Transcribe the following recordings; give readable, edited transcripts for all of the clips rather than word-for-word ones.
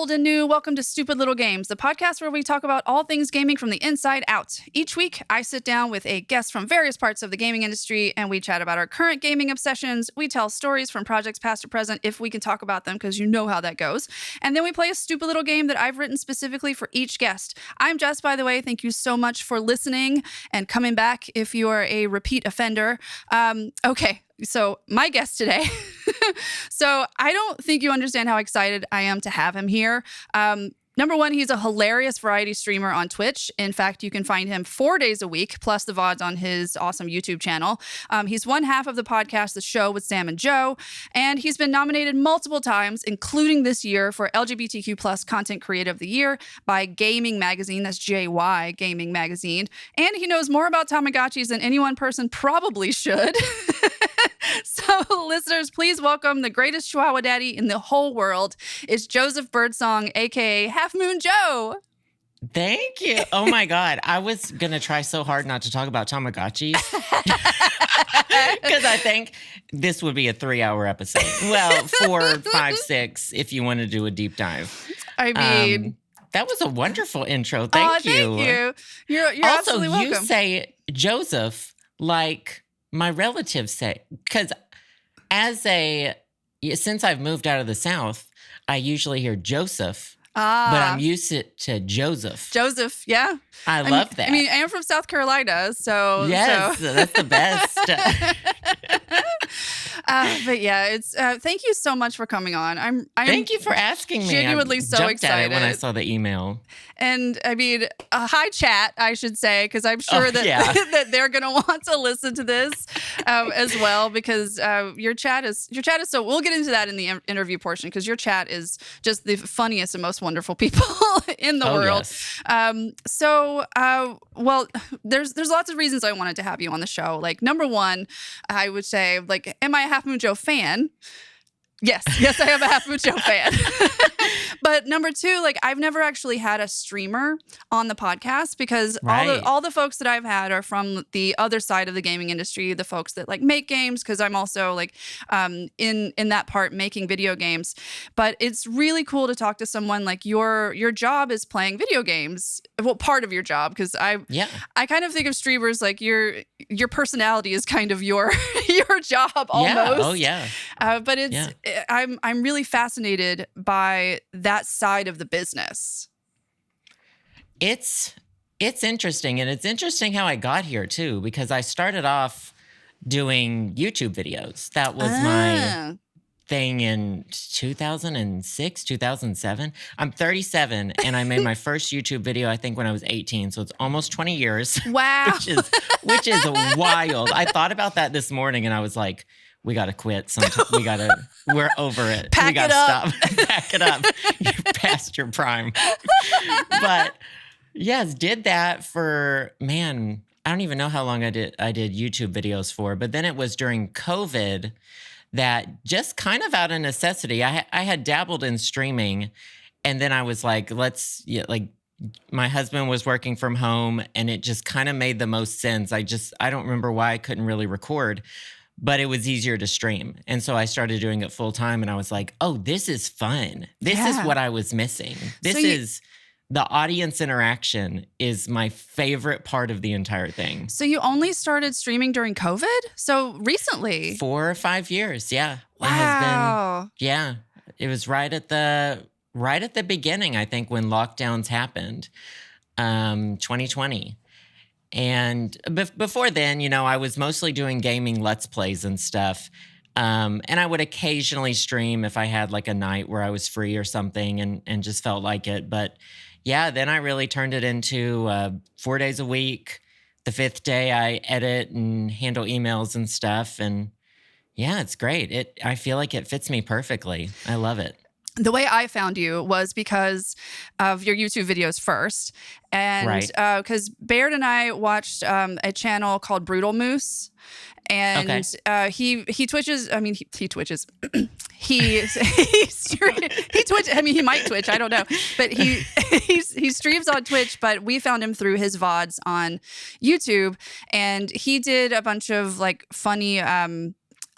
old and new, welcome to Stupid Little Games, the podcast where we talk about all things gaming from the inside out. Each week, I sit down with a guest from various parts of the gaming industry, and we chat about our current gaming obsessions. We tell stories from projects past or present, if we can talk about them, because you know how that goes. And then we play a stupid little game that I've written specifically for each guest. I'm Jess, by the way. Thank you so much for listening and coming back if you are a repeat offender. Okay. So my guest today, so I don't think you understand how excited I am to have him here. Number one, he's a hilarious variety streamer on Twitch. In fact, you can find him 4 days a week, plus the VODs on his awesome YouTube channel. He's one half of the podcast, The Show with Sam and Joe, and he's been nominated multiple times, including this year for LGBTQ plus Content Creator of the Year by Gaming Magazine. That's JY Gaming Magazine. And he knows more about Tamagotchis than any one person probably should. So, listeners, please welcome the greatest Chihuahua daddy in the whole world. It's Joseph Birdsong, a.k.a. Halfmoon Joe. Thank you. Oh, my God. I was going to try so hard not to talk about Tamagotchis because I think this would be a 3-hour episode. Well, 4, 5, 6 if you want to do a deep dive. I mean... that was a wonderful intro. Thank you. Thank you. You're also, absolutely welcome. You say Joseph like... my relatives say, because since I've moved out of the South, I usually hear Joseph, but I'm used to Joseph. Joseph, yeah. I love that. I mean, I am from South Carolina, so. Yes, that's the best. But yeah, it's thank you so much for coming on. I'm Thank you for asking me. Genuinely so jumped excited at it when I saw the email. And I mean, hi chat, I should say, because I'm sure that that they're gonna want to listen to this as well, because your chat is so. We'll get into that in the interview portion, because your chat is just the funniest and most wonderful people in the world. Yes. Well, there's lots of reasons I wanted to have you on the show. Like, number one, I would say, like, am I a Halfmoon Joe fan? Yes, I am a Halfmoon Joe fan. But number two, like, I've never actually had a streamer on the podcast, because all the folks that I've had are from the other side of the gaming industry, the folks that like make games, because I'm also like in that part making video games. But it's really cool to talk to someone like your job is playing video games. Well, part of your job, because I kind of think of streamers like your personality is kind of your job almost. Yeah. Oh yeah. But I'm really fascinated by that side of the business. It's interesting, and it's interesting how I got here too, because I started off doing YouTube videos. That was my thing in 2006, 2007. I'm 37, and I made my first YouTube video, I think, when I was 18. So it's almost 20 years. Wow. which is wild. I thought about that this morning, and I was like, we got to quit. We're over it. Pack we got it to up. stop. Pack it up. You're past your prime. But yes, did that for, man, I don't even know how long I did YouTube videos for. But then it was during COVID that, just kind of out of necessity, I had dabbled in streaming, and then I was like, my husband was working from home, and it just kind of made the most sense. I don't remember why I couldn't really record, but it was easier to stream. And so I started doing it full time, and I was like, oh, this is fun. This is what I was missing. The audience interaction is my favorite part of the entire thing. So you only started streaming during COVID? So recently? 4 or 5 years, yeah. Wow. It was right at the beginning, I think, when lockdowns happened, 2020. And before then, I was mostly doing gaming Let's Plays and stuff. And I would occasionally stream if I had like a night where I was free or something and just felt like it. But yeah, then I really turned it into 4 days a week. The 5th day I edit and handle emails and stuff. And yeah, it's great. I feel like it fits me perfectly. I love it. The way I found you was because of your YouTube videos first. And because Baird and I watched a channel called Brutal Moose. And he twitches. I mean, he twitches. he twitches. I mean, he might twitch. I don't know. But he streams on Twitch. But we found him through his VODs on YouTube. And he did a bunch of like funny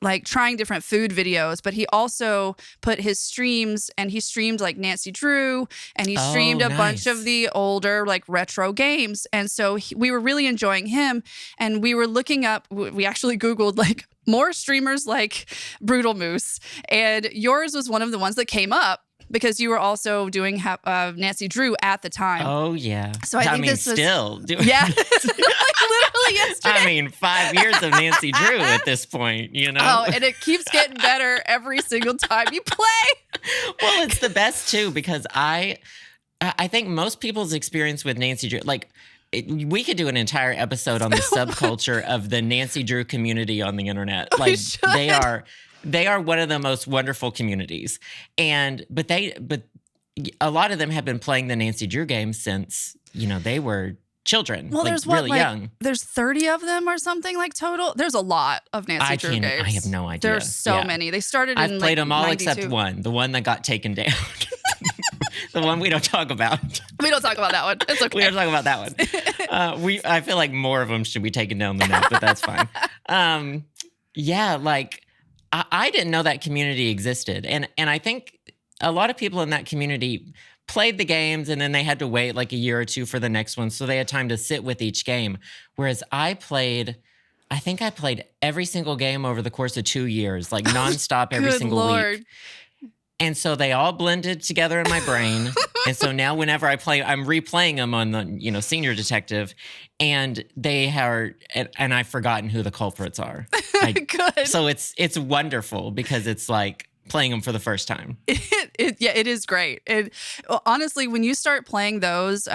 like trying different food videos, but he also put his streams, and he streamed like Nancy Drew, and he streamed a bunch of the older like retro games. And so we were really enjoying him, and we were looking up, we actually Googled like more streamers like Brutal Moose, and yours was one of the ones that came up because you were also doing Nancy Drew at the time. Oh, yeah. So I think this was still doing yeah. Literally yesterday. I mean, 5 years of Nancy Drew at this point, you know? Oh, and it keeps getting better every single time you play. Well, it's the best, too, because I think most people's experience with Nancy Drew, like, we could do an entire episode on the subculture of the Nancy Drew community on the internet. Like, they are one of the most wonderful communities. But a lot of them have been playing the Nancy Drew game since, they were children. Well, like, there's really young. There's 30 of them or something like total. There's a lot of Nancy Drew games. I have no idea. There's so many. They started in I've played them all 92. except one, the one that got taken down. The one we don't talk about. We don't talk about that one. It's okay. We don't talk about that one. I feel like more of them should be taken down than that, but that's fine. Yeah, like I didn't know that community existed. And I think a lot of people in that community played the games and then they had to wait like a year or two for the next one. So they had time to sit with each game. Whereas I think I played every single game over the course of 2 years, like nonstop every single week. And so they all blended together in my brain. And so now whenever I play, I'm replaying them on the, Senior Detective, and and I've forgotten who the culprits are. Good. So it's wonderful because it's like playing them for the first time. It is great. Honestly, when you start playing those,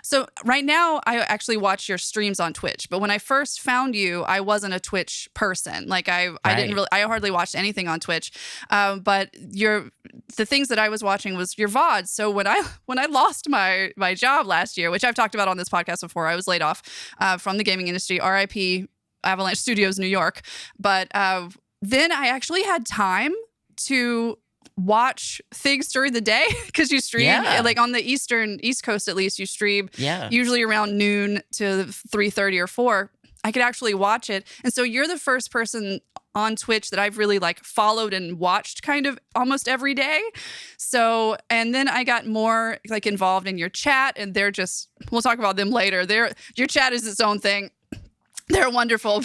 so right now I actually watch your streams on Twitch, but when I first found you, I wasn't a Twitch person. Like I hardly watched anything on Twitch. But the things that I was watching was your VODs. So when I lost my job last year, which I've talked about on this podcast before, I was laid off from the gaming industry, RIP Avalanche Studios, New York. But then I actually had time to watch things during the day because you stream like on the East Coast, at least you stream usually around noon to 3:30 or 4. I could actually watch it. And so you're the first person on Twitch that I've really like followed and watched kind of almost every day. So, and then I got more like involved in your chat, and we'll talk about them later. Your chat is its own thing. They're wonderful.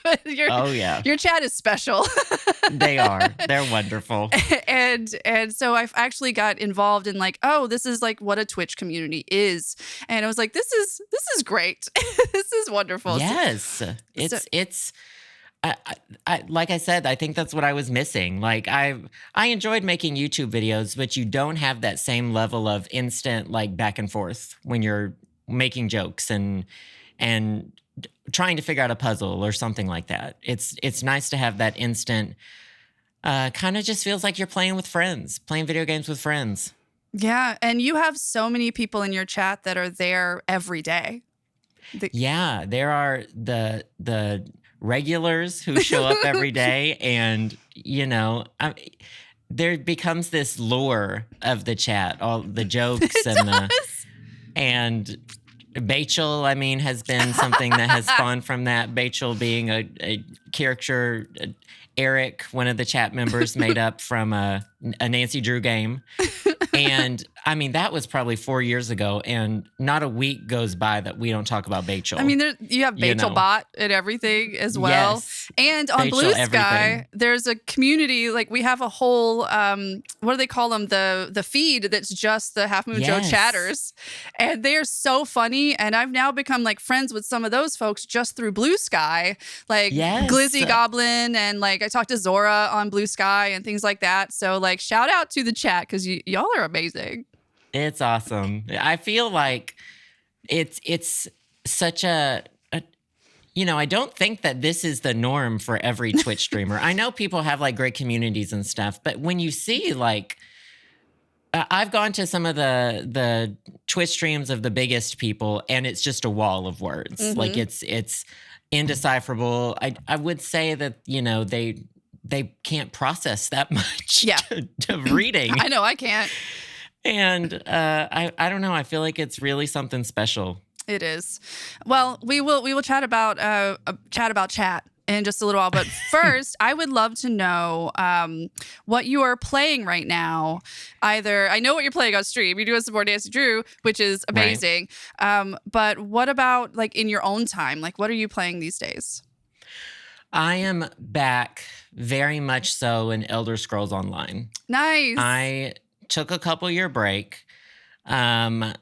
But your chat is special. They are. They're wonderful. And so I've actually got involved in like, oh, this is like what a Twitch community is. And I was like, this is great. This is wonderful. Yes. It's like I said, I think that's what I was missing. Like I enjoyed making YouTube videos, but you don't have that same level of instant like back and forth when you're making jokes and trying to figure out a puzzle or something like that. It's nice to have that instant, kind of just feels like you're playing video games with friends. Yeah, and you have so many people in your chat that are there every day. There are the regulars who show up every day, and there becomes this lore of the chat, all the jokes and Bachel, has been something that has spawned from that. Bachel being a character, Eric, one of the chat members, made up from a Nancy Drew game. And that was probably 4 years ago, and not a week goes by that we don't talk about Bachel. You have Bachel Bot and everything as well. Yes. And on Bachel, Blue Sky, everything. There's a community, like we have a whole, what do they call them? The feed that's just the Halfmoon Joe chatters. And they are so funny. And I've now become like friends with some of those folks just through Blue Sky, like Glizzy Goblin, and like I talked to Zora on Blue Sky and things like that. So like shout out to the chat because y'all are amazing. It's awesome. I feel like it's such I don't think that this is the norm for every Twitch streamer. I know people have like great communities and stuff, but when you see like, I've gone to some of the Twitch streams of the biggest people, and it's just a wall of words. Mm-hmm. Like it's indecipherable. I would say that, they can't process that much to reading. I know, I can't. And I don't know. I feel like it's really something special. It is. Well, we will chat about chat in just a little while. But first, I would love to know what you are playing right now. Either, I know what you're playing on stream. You're doing some more Nancy Drew, which is amazing. Right. But what about like in your own time? Like, what are you playing these days? I am back very much so in Elder Scrolls Online. Nice. I took a couple-year break. But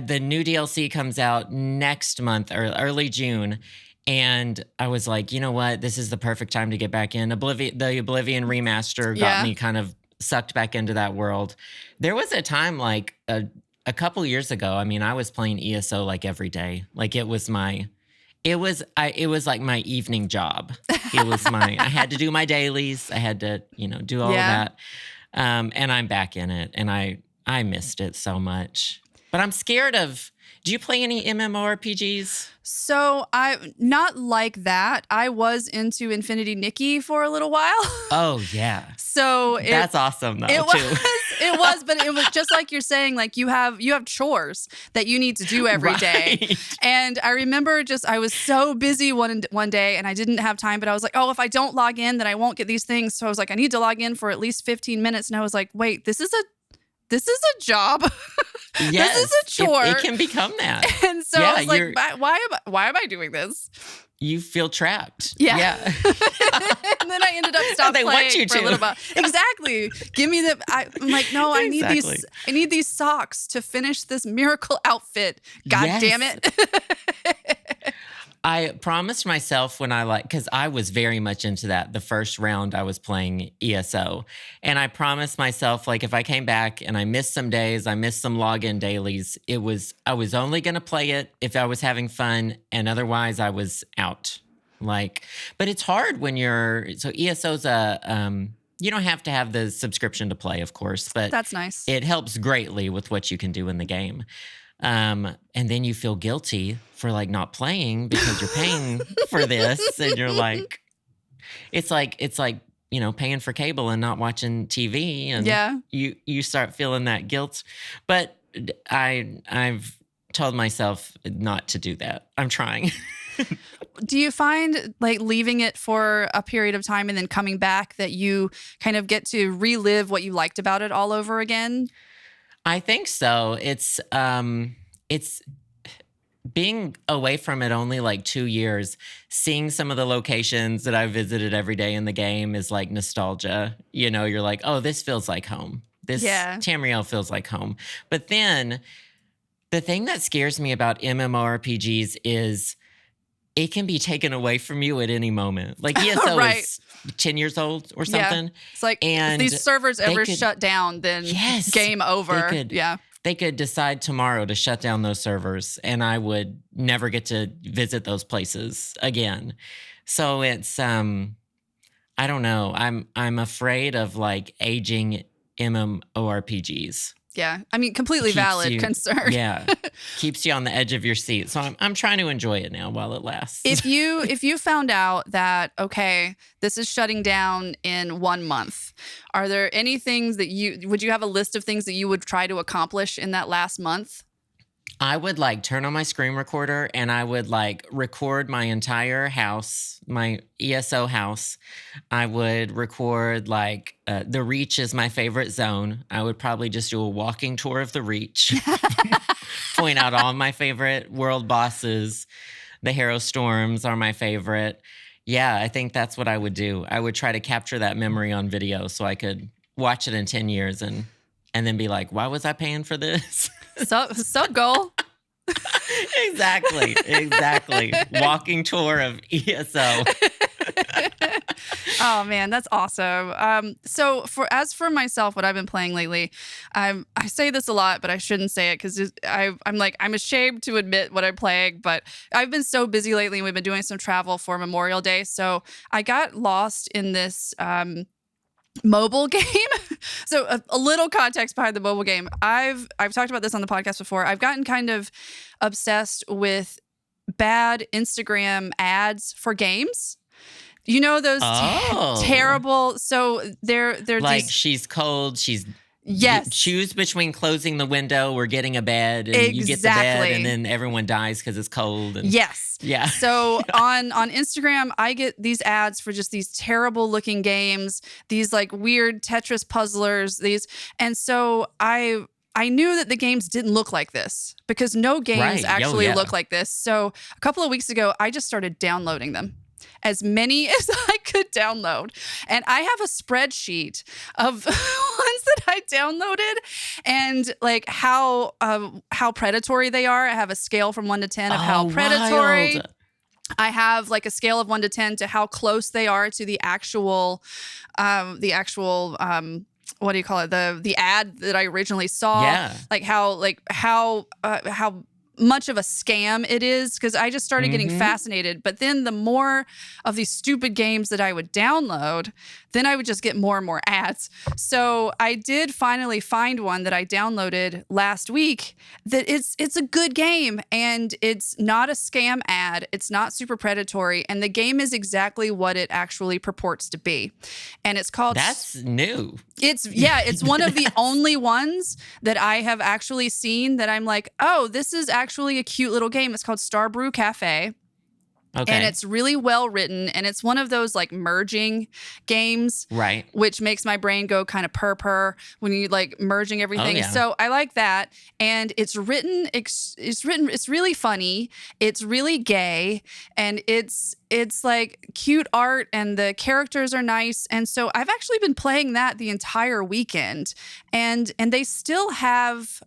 the new DLC comes out next month or early June. And I was like, you know what? This is the perfect time to get back in. The Oblivion remaster got me kind of sucked back into that world. There was a time like a couple years ago, I mean, I was playing ESO like every day. Like it was like my evening job. It was I had to do my dailies. I had to, do all of that. And I'm back in it. And I missed it so much. But I'm scared of, do you play any MMORPGs? So I not like that. I was into Infinity Nikki for a little while. Oh yeah. So that's awesome though too. But it was just like you're saying, like you have chores that you need to do every day. And I remember I was so busy one day and I didn't have time, but I was like, oh, if I don't log in, then I won't get these things. So I was like, I need to log in for at least 15 minutes. And I was like, wait, this is a job. Yes, this is a chore. It can become that. And so I was like, why am I doing this? You feel trapped. Yeah. And then I ended up stopping playing for a little while. Exactly. Give me I'm like, no, exactly. I need these socks to finish this miracle outfit. God damn it. I promised myself because I was very much into that. The first round I was playing ESO. And I promised myself, like, if I came back and I missed some days, I missed some login dailies, I was only going to play it if I was having fun. And otherwise I was out. But it's hard when so ESO's you don't have to have the subscription to play, of course, but that's nice. It helps greatly with what you can do in the game. And then you feel guilty for not playing because you're paying for this, and you're like, it's like paying for cable and not watching TV, and you start feeling that guilt. But I've told myself not to do that. I'm trying. Do you find leaving it for a period of time and then coming back that you kind of get to relive what you liked about it all over again? I think so. It's being away from it only 2 years, seeing some of the locations that I visited every day in the game is like nostalgia. You're like, oh, this feels like home. This Tamriel feels like home. But then the thing that scares me about MMORPGs is it can be taken away from you at any moment. Like ESO is 10 years old or something. Yeah. It's like, if these servers ever shut down, then game over. They could decide tomorrow to shut down those servers, and I would never get to visit those places again. So it's, I don't know. I'm afraid of aging MMORPGs. Yeah, I mean, completely valid concern. Yeah, keeps you on the edge of your seat. So I'm trying to enjoy it now while it lasts. If you found out that, okay, this is shutting down in 1 month, are there any things that would you have a list of things that you would try to accomplish in that last month? I would turn on my screen recorder and I would record my entire house, my ESO house. I would record the Reach is my favorite zone. I would probably just do a walking tour of the Reach, point out all my favorite world bosses. The Hero Storms are my favorite. Yeah, I think that's what I would do. I would try to capture that memory on video so I could watch it in 10 years and then be like, why was I paying for this? So goal. Exactly. Walking tour of ESO. Oh man, that's awesome. So for myself, what I've been playing lately, I say this a lot, but I shouldn't say it because I'm ashamed to admit what I'm playing. But I've been so busy lately, and we've been doing some travel for Memorial Day, so I got lost in this mobile game. So a little context behind the mobile game. I've talked about this on the podcast before. I've gotten kind of obsessed with bad Instagram ads for games. Those terrible. So they're she's cold. She's Yes. Choose between closing the window or getting a bed, and you get the bed, and then everyone dies because it's cold. And, yes. Yeah. So on Instagram, I get these ads for just these terrible looking games, these like weird Tetris puzzlers, and so I knew that the games didn't look like this because no games actually look like this. So a couple of weeks ago, I just started downloading them. As many as I could download. And I have a spreadsheet of ones that I downloaded and like how predatory they are. I have a scale from 1 to 10 of how predatory. Wild. I have like a scale of 1 to 10 to how close they are to the actual what do you call it? The ad that I originally saw. Yeah. Like how much of a scam it is, because I just started getting fascinated. But then the more of these stupid games that I would download, then I would just get more and more ads. So I did finally find one that I downloaded last week that it's a good game, and it's not a scam ad. It's not super predatory, and the game is exactly what it actually purports to be. And it's called... That's new. It's one of the only ones that I have actually seen that I'm like, oh, this is actually a cute little game. It's called Star Brew Cafe. Okay. And it's really well written, and it's one of those like merging games, right? Which makes my brain go kind of purr when you like merging everything. Oh, yeah. So I like that, and it's really funny. It's really gay, and it's like cute art, and the characters are nice. And so I've actually been playing that the entire weekend, and they still have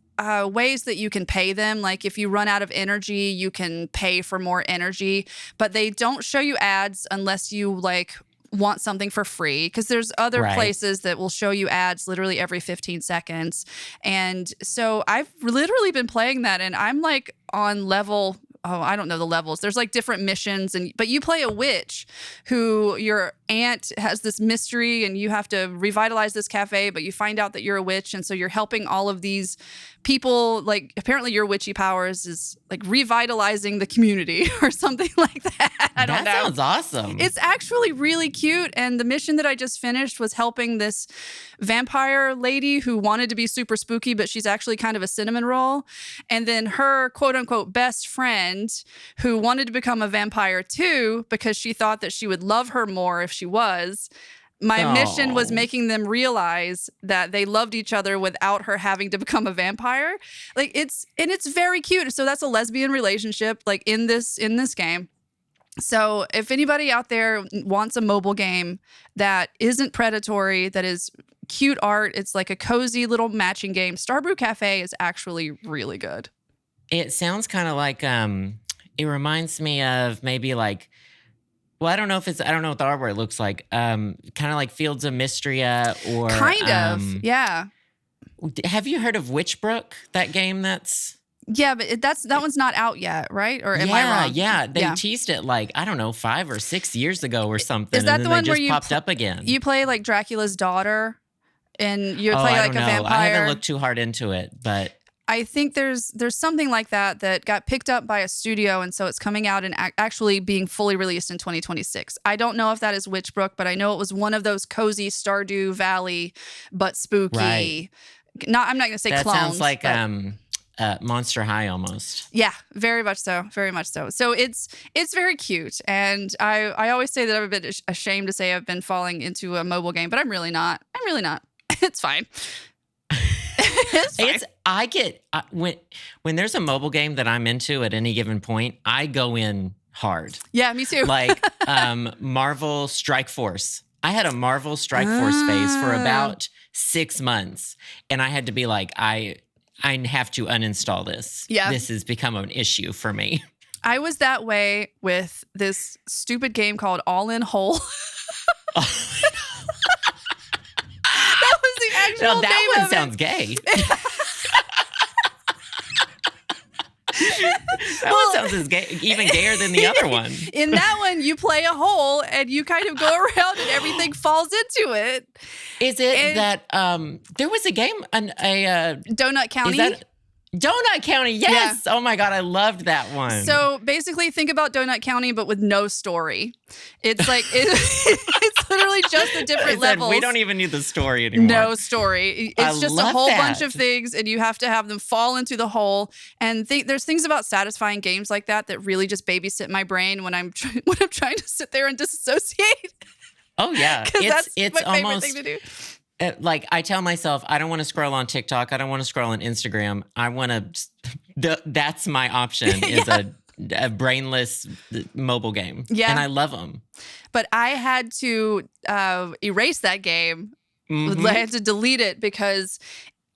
ways that you can pay them. Like if you run out of energy, you can pay for more energy, but they don't show you ads unless you like want something for free, because there's other places that will show you ads literally every 15 seconds. And so I've literally been playing that, and I'm like on level... Oh, I don't know the levels. There's like different missions, but you play a witch who your aunt has this mystery, and you have to revitalize this cafe, but you find out that you're a witch, and so you're helping all of these people. Like apparently your witchy powers is like revitalizing the community or something like that. I don't know. That sounds awesome. It's actually really cute, and the mission that I just finished was helping this vampire lady who wanted to be super spooky, but she's actually kind of a cinnamon roll. And then her quote unquote best friend who wanted to become a vampire too, because she thought that she would love her more if she was. My mission was making them realize that they loved each other without her having to become a vampire. Like it's very cute. So that's a lesbian relationship like in this game. So if anybody out there wants a mobile game that isn't predatory, that is cute art, it's like a cozy little matching game, Star Brew Cafe is actually really good. It sounds kind of like it reminds me of maybe like, well, I don't know what the artwork looks like. Kind of like Fields of Mystria or kind of, yeah. Have you heard of Witchbrook? That game that's... Yeah, but that one's not out yet, right? Or am I wrong? Yeah, they teased it like, I don't know, 5 or 6 years ago or something. Is that and the then one they where just you popped up again? You play like Dracula's daughter, and you play I like don't a know. vampire. I haven't looked too hard into it, but I think there's something like that got picked up by a studio, and so it's coming out and actually being fully released in 2026. I don't know if that is Witchbrook, but I know it was one of those cozy Stardew Valley, but spooky. Right. I'm not going to say that clones. Sounds like Monster High almost. Yeah, very much so. Very much so. So it's very cute. And I always say that I'm a bit ashamed to say I've been falling into a mobile game, but I'm really not. It's fine. It's fine. When there's a mobile game that I'm into at any given point, I go in hard. Yeah, me too. Like Marvel Strike Force. I had a Marvel Strike Force phase for about 6 months, and I had to be like, I have to uninstall this. Yeah. This has become an issue for me. I was that way with this stupid game called All In Whole. That was the actual name that one of sounds it. gay. That one sounds as gay, even gayer than the other one. In that one, you play a hole and you kind of go around and everything falls into it. Is it that there was a game, a Donut County? Donut County, yes. Oh my God, I loved that one. So basically, think about Donut County, but with no story. It's like it's literally just the different levels. We don't even need the story anymore. No story. It's just a whole bunch of things, and you have to have them fall into the hole. And there's things about satisfying games like that really just babysit my brain when I'm trying to sit there and disassociate. Oh yeah, it's my favorite thing to do. Like I tell myself, I don't want to scroll on TikTok. I don't want to scroll on Instagram. I want to. That's my option. Is a brainless mobile game. Yeah, and I love them. But I had to erase that game. Mm-hmm. I had to delete it because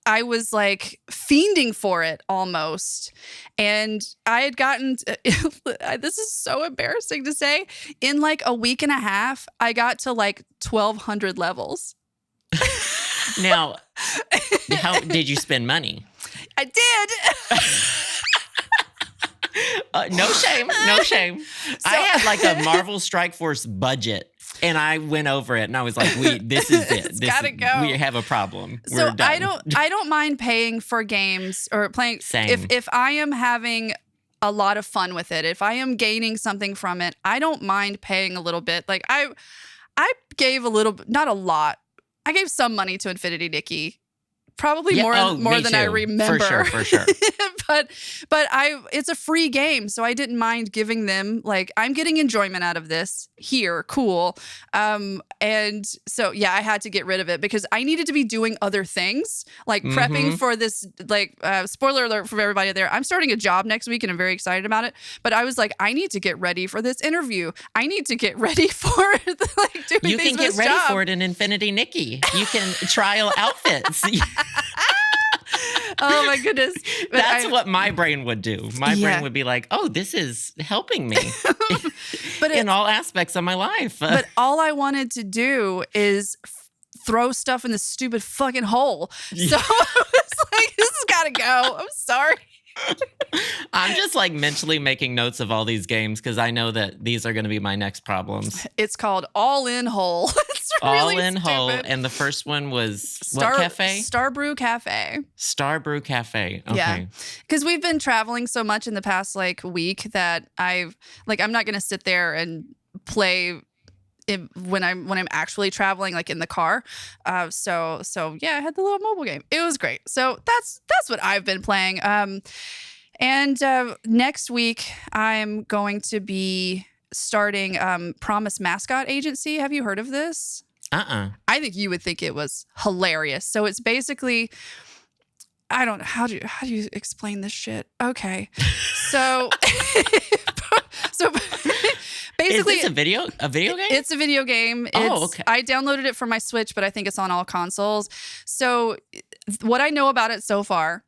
I was like fiending for it almost. And I had gotten, this is so embarrassing to say, in like a week and a half, I got to like 1,200 levels. Now, how did you spend money? I did. No shame. So, I had like a Marvel Strike Force budget. And I went over it, and I was like, "This is it. It's gotta go. We have a problem. So We're done." I don't mind paying for games or playing. Same. If I am having a lot of fun with it, if I am gaining something from it, I don't mind paying a little bit. Like I gave a little, not a lot. I gave some money to Infinity Nikki. Probably more than I remember. For sure. but it's a free game, so I didn't mind giving them, like, I'm getting enjoyment out of this here, cool. And so yeah, I had to get rid of it because I needed to be doing other things, like prepping for this, like, spoiler alert for everybody there. I'm starting a job next week and I'm very excited about it. But I was like, I need to get ready for this interview. I need to get ready for like doing You things can get ready for it in Infinity Nikki. You can trial outfits. Oh my goodness. But that's what my brain would do. My brain would be like, oh, this is helping me but in all aspects of my life. But all I wanted to do is throw stuff in this stupid fucking hole. So I was like, this has got to go. I'm sorry. I'm just like mentally making notes of all these games because I know that these are going to be my next problems. It's called All In Hole. It's really All In stupid. Hole. And the first one was what cafe? Starbrew Cafe. Starbrew Cafe. Okay. Yeah. Because we've been traveling so much in the past like week that I'm not going to sit there and play when I'm actually traveling, like in the car. So yeah, I had the little mobile game. It was great. So that's what I've been playing. And next week I'm going to be starting Promise Mascot Agency. Have you heard of this? I think you would think it was hilarious. So it's basically, I don't know, how do you explain this shit? Okay. So basically, is this a video game? It's a video game. Okay. I downloaded it for my Switch, but I think it's on all consoles. So what I know about it so far,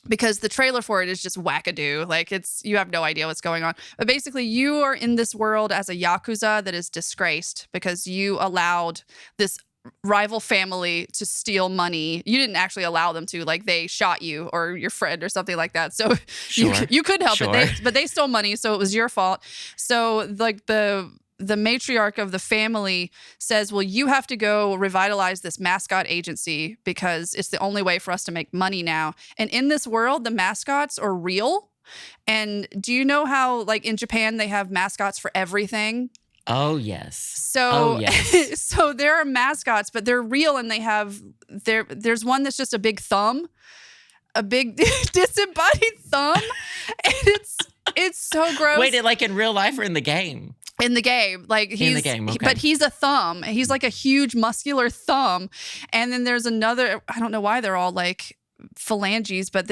because the trailer for it is just wackadoo, like you have no idea what's going on. But basically, you are in this world as a Yakuza that is disgraced because you allowed this rival family to steal money. You didn't actually allow them to, like they shot you or your friend or something like that. So you couldn't help it. But they stole money, so it was your fault. So like the matriarch of the family says, well, you have to go revitalize this mascot agency because it's the only way for us to make money now. And in this world, the mascots are real. And do you know how, like in Japan, they have mascots for everything? Oh, yes. So there are mascots, but they're real, and there's one that's just a big thumb, a big disembodied thumb, and it's so gross. Wait, like in real life or in the game? In the game, like in the game, okay. But he's a thumb. He's like a huge muscular thumb, and then there's another. I don't know why they're all like phalanges, but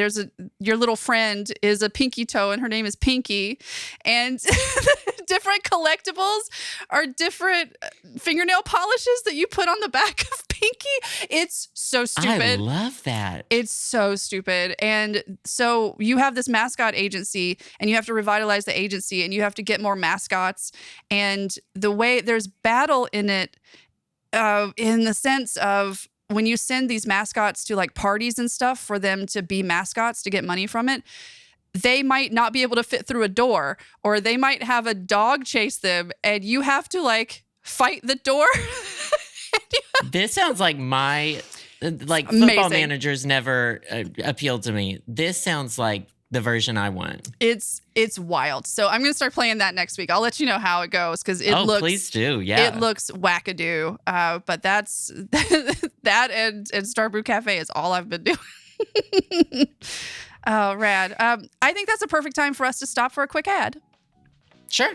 your little friend is a pinky toe, and her name is Pinky, and different collectibles are different fingernail polishes that you put on the back of Pinky. It's so stupid. I love that. It's so stupid. And so you have this mascot agency, and you have to revitalize the agency, and you have to get more mascots. And the way there's battle in it, in the sense of when you send these mascots to like parties and stuff for them to be mascots to get money from it, they might not be able to fit through a door, or they might have a dog chase them, and you have to like fight the door. This sounds like my Like Amazing. Football Managers never appealed to me. This sounds like the version I want. It's wild. So I'm gonna start playing that next week. I'll let you know how it goes because it looks. Please do. Yeah, it looks wackadoo. But that's that and Starbrew Cafe is all I've been doing. Oh, rad. I think that's a perfect time for us to stop for a quick ad. Sure.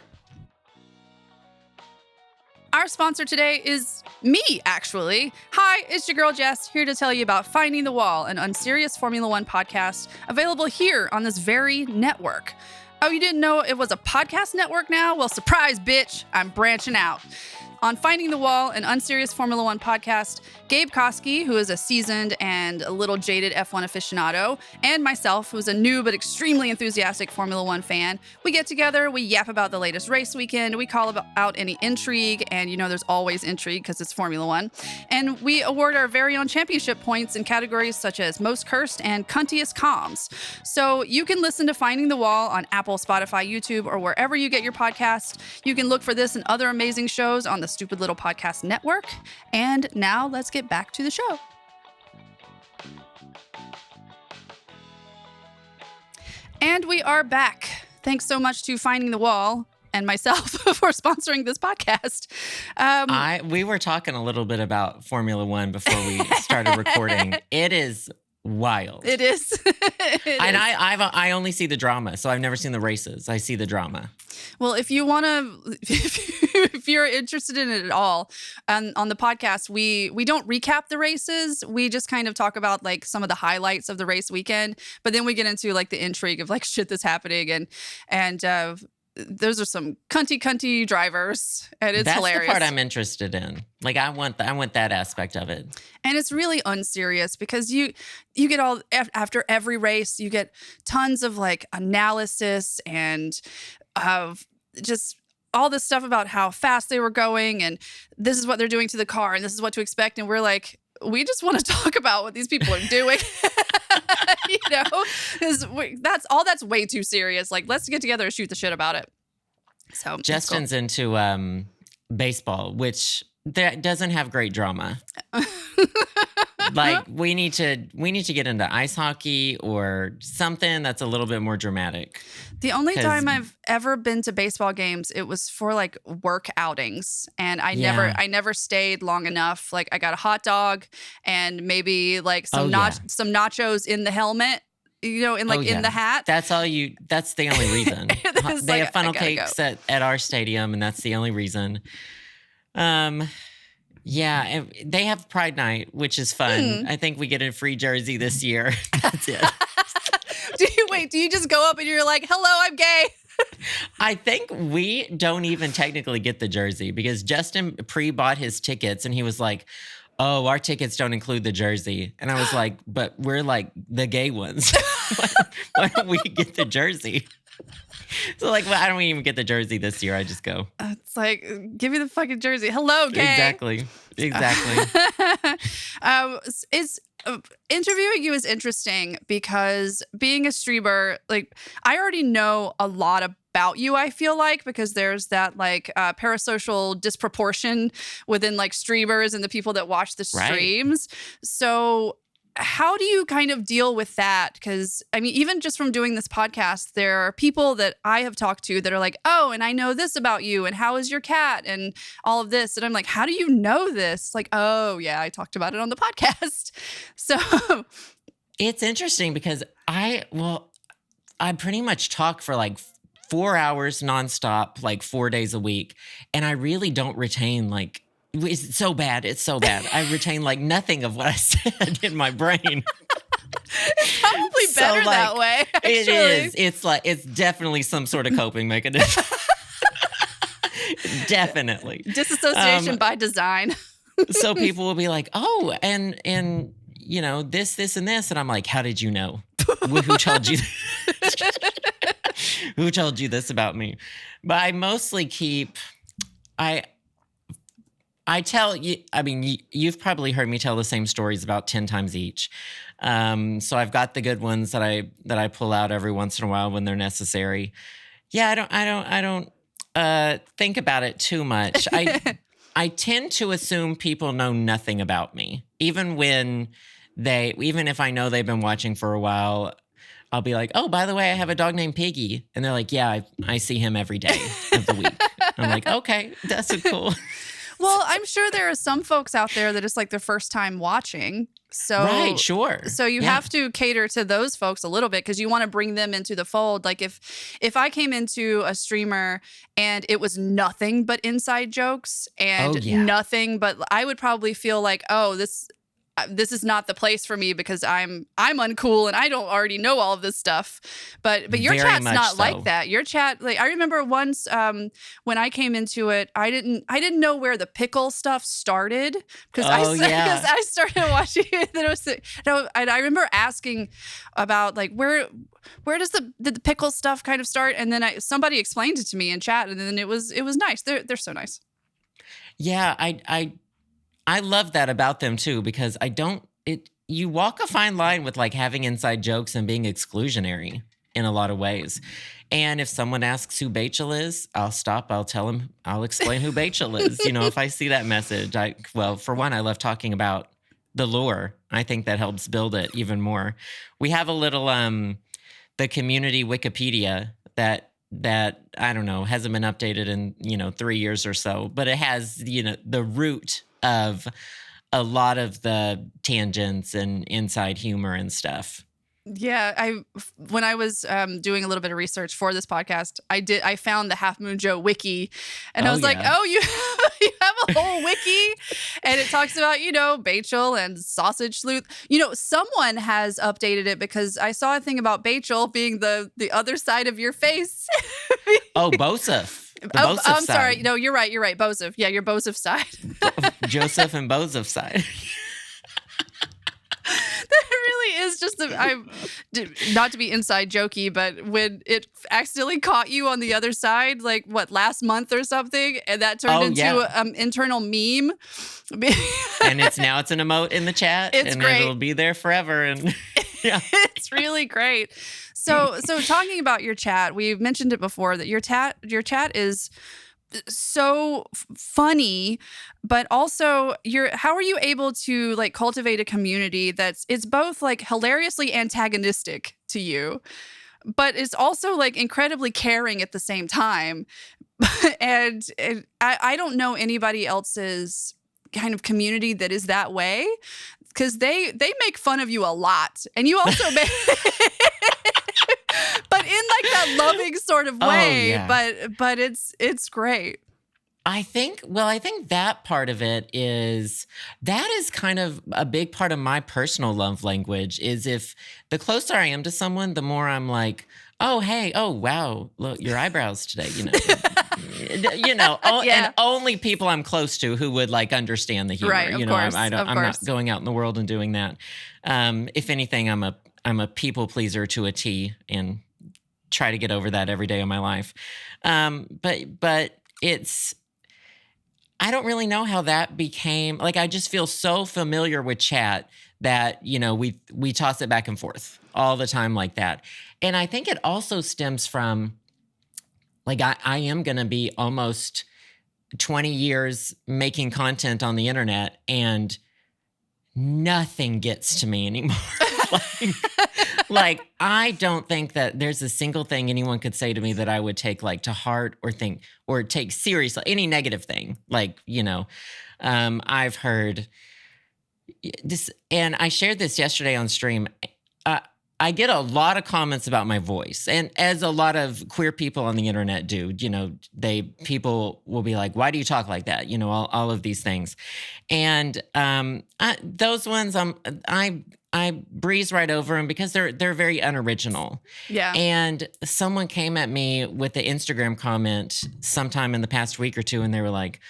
Our sponsor today is me, actually. Hi, it's your girl Jess, here to tell you about Finding the Wall, an unserious Formula One podcast available here on this very network. Oh, you didn't know it was a podcast network now? Well, surprise, bitch, I'm branching out. On Finding the Wall, an unserious Formula One podcast, Gabe Koski, who is a seasoned and a little jaded F1 aficionado, and myself, who's a new but extremely enthusiastic Formula One fan, we get together, we yap about the latest race weekend, we call out any intrigue, and you know there's always intrigue because it's Formula One, and we award our very own championship points in categories such as Most Cursed and Cuntiest Comms. So you can listen to Finding the Wall on Apple, Spotify, YouTube, or wherever you get your podcasts. You can look for this and other amazing shows on the Stupid Little Podcast Network. And now let's get back to the show. And we are back. Thanks so much to Finding the Wall and myself for sponsoring this podcast. We were talking a little bit about Formula One before we started recording. It is wild. It is. I only see the drama, so I've never seen the races. I see the drama. Well, if you want to, if you're interested in it at all, on the podcast, we don't recap the races. We just kind of talk about like some of the highlights of the race weekend, but then we get into like the intrigue of like shit that's happening and those are some cunty drivers, and it's hilarious. That's the part I'm interested in. Like I want that aspect of it. And it's really unserious because you get all after every race, you get tons of like analysis and of just all this stuff about how fast they were going, and this is what they're doing to the car, and this is what to expect. And we're like, we just want to talk about what these people are doing. You know, because that's way too serious. Like, let's get together and shoot the shit about it. So Justin's cool. Into baseball, which doesn't have great drama. Like we need to get into ice hockey or something that's a little bit more dramatic. The only time I've ever been to baseball games, it was for like work outings, and I never stayed long enough. Like I got a hot dog and maybe like some nachos in the helmet, you know, in the hat. That's the only reason. They have funnel cakes at our stadium, and that's the only reason. Yeah, they have Pride Night, which is fun. I think we get a free jersey this year. That's it. Do you just go up and you're like, hello, I'm gay? I think we don't even technically get the jersey because Justin pre-bought his tickets and he was like, oh, our tickets don't include the jersey. And I was like, but we're like the gay ones. Why don't we get the jersey? So like, why don't we even get the jersy this year? I just go. It's like, give me the fucking jersey. Hello, gay. Exactly. Interviewing you is interesting because being a streamer, like I already know a lot about you, I feel like, because there's that like parasocial disproportion within like streamers and the people that watch the streams. Right. So how do you kind of deal with that? Because, I mean, even just from doing this podcast, there are people that I have talked to that are like, oh, and I know this about you, and how is your cat, and all of this. And I'm like, how do you know this? Like, oh, yeah, I talked about it on the podcast. So it's interesting because I pretty much talk for like 4 hours nonstop, like 4 days a week. And I really don't retain like, it's so bad. I retain like nothing of what I said in my brain. It's probably better that way. Actually. It is. It's definitely some sort of coping mechanism. Definitely. Disassociation by design. So people will be like, oh, and you know, this, and this. And I'm like, how did you know? Who told you? Who told you this about me? But I mostly keep, I tell you, I mean, you've probably heard me tell the same stories about 10 times each. So I've got the good ones that I pull out every once in a while when they're necessary. Yeah, I don't think about it too much. I tend to assume people know nothing about me, even if I know they've been watching for a while. I'll be like, oh, by the way, I have a dog named Piggy. And they're like, yeah, I see him every day of the week. I'm like, okay, that's so cool. Well, I'm sure there are some folks out there that it's like their first time watching. So, right, sure. So you have to cater to those folks a little bit because you want to bring them into the fold. Like if I came into a streamer and it was nothing but inside jokes and nothing, but I would probably feel like, oh, this is not the place for me because I'm uncool and I don't already know all of this stuff. But your Very chat's much not so. like that. Your chat, like I remember once when I came into it, I didn't know where the pickle stuff started because I started watching it. And I remember asking about like where did the pickle stuff kind of start, and then somebody explained it to me in chat, and then it was nice. They're so nice. Yeah, I love that about them too, because you walk a fine line with like having inside jokes and being exclusionary in a lot of ways. And if someone asks who Bachel is, I'll stop. I'll tell them, I'll explain who Bachel is. If I see that message, for one, I love talking about the lore. I think that helps build it even more. We have a little, the community Wikipedia that I don't know, hasn't been updated in, 3 years or so, but it has, the root of a lot of the tangents and inside humor and stuff. Yeah, when I was doing a little bit of research for this podcast, I found the Halfmoon Joe wiki, and I was like, oh, you have a whole wiki, and it talks about Bachel and Sausage Sleuth. Someone has updated it because I saw a thing about Bachel being the other side of your face. Oh, Boseph. I'm sorry. No, you're right. Boseph. Yeah, your Boseph side. Joseph and Boseph side. That really is just not to be inside jokey, but when it accidentally caught you on the other side, like last month or something, and that turned into internal meme. And it's an emote in the chat. It's great. It'll be there forever. And yeah, it's really great. So talking about your chat, we've mentioned it before that your chat is so funny, but also how are you able to like cultivate a community it's both like hilariously antagonistic to you, but it's also like incredibly caring at the same time. and I don't know anybody else's kind of community that is that way, because they make fun of you a lot, and you also make but in like that loving sort of way. But it's great. I think that part of it is kind of a big part of my personal love language is if the closer I am to someone, the more I'm like, oh, hey, oh, wow, look, your eyebrows today, and only people I'm close to who would like understand the humor. Right, of course, I'm not going out in the world and doing that. If anything, I'm a people pleaser to a T and try to get over that every day of my life. But it's, I don't really know how that became, like, I just feel so familiar with chat that, we toss it back and forth all the time like that. And I think it also stems from, like, I am going to be almost 20 years making content on the internet, and nothing gets to me anymore. Like, I don't think that there's a single thing anyone could say to me that I would take like to heart or think or take seriously, any negative thing. Like, I've heard this, and I shared this yesterday on stream. I get a lot of comments about my voice, and as a lot of queer people on the internet do, people will be like, why do you talk like that? All of these things. And those ones, I breeze right over them because they're very unoriginal. Yeah. And someone came at me with the Instagram comment sometime in the past week or two, and they were like,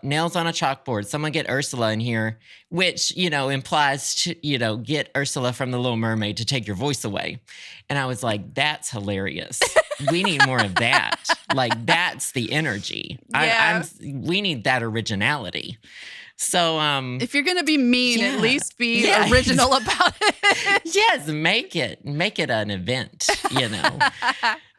nails on a chalkboard. Someone get Ursula in here, which, implies to, get Ursula from The Little Mermaid to take your voice away. And I was like, that's hilarious. We need more of that. Like, that's the energy. Yeah. We need that originality. So, if you're going to be mean, at least be original about it. Yes, make it an event,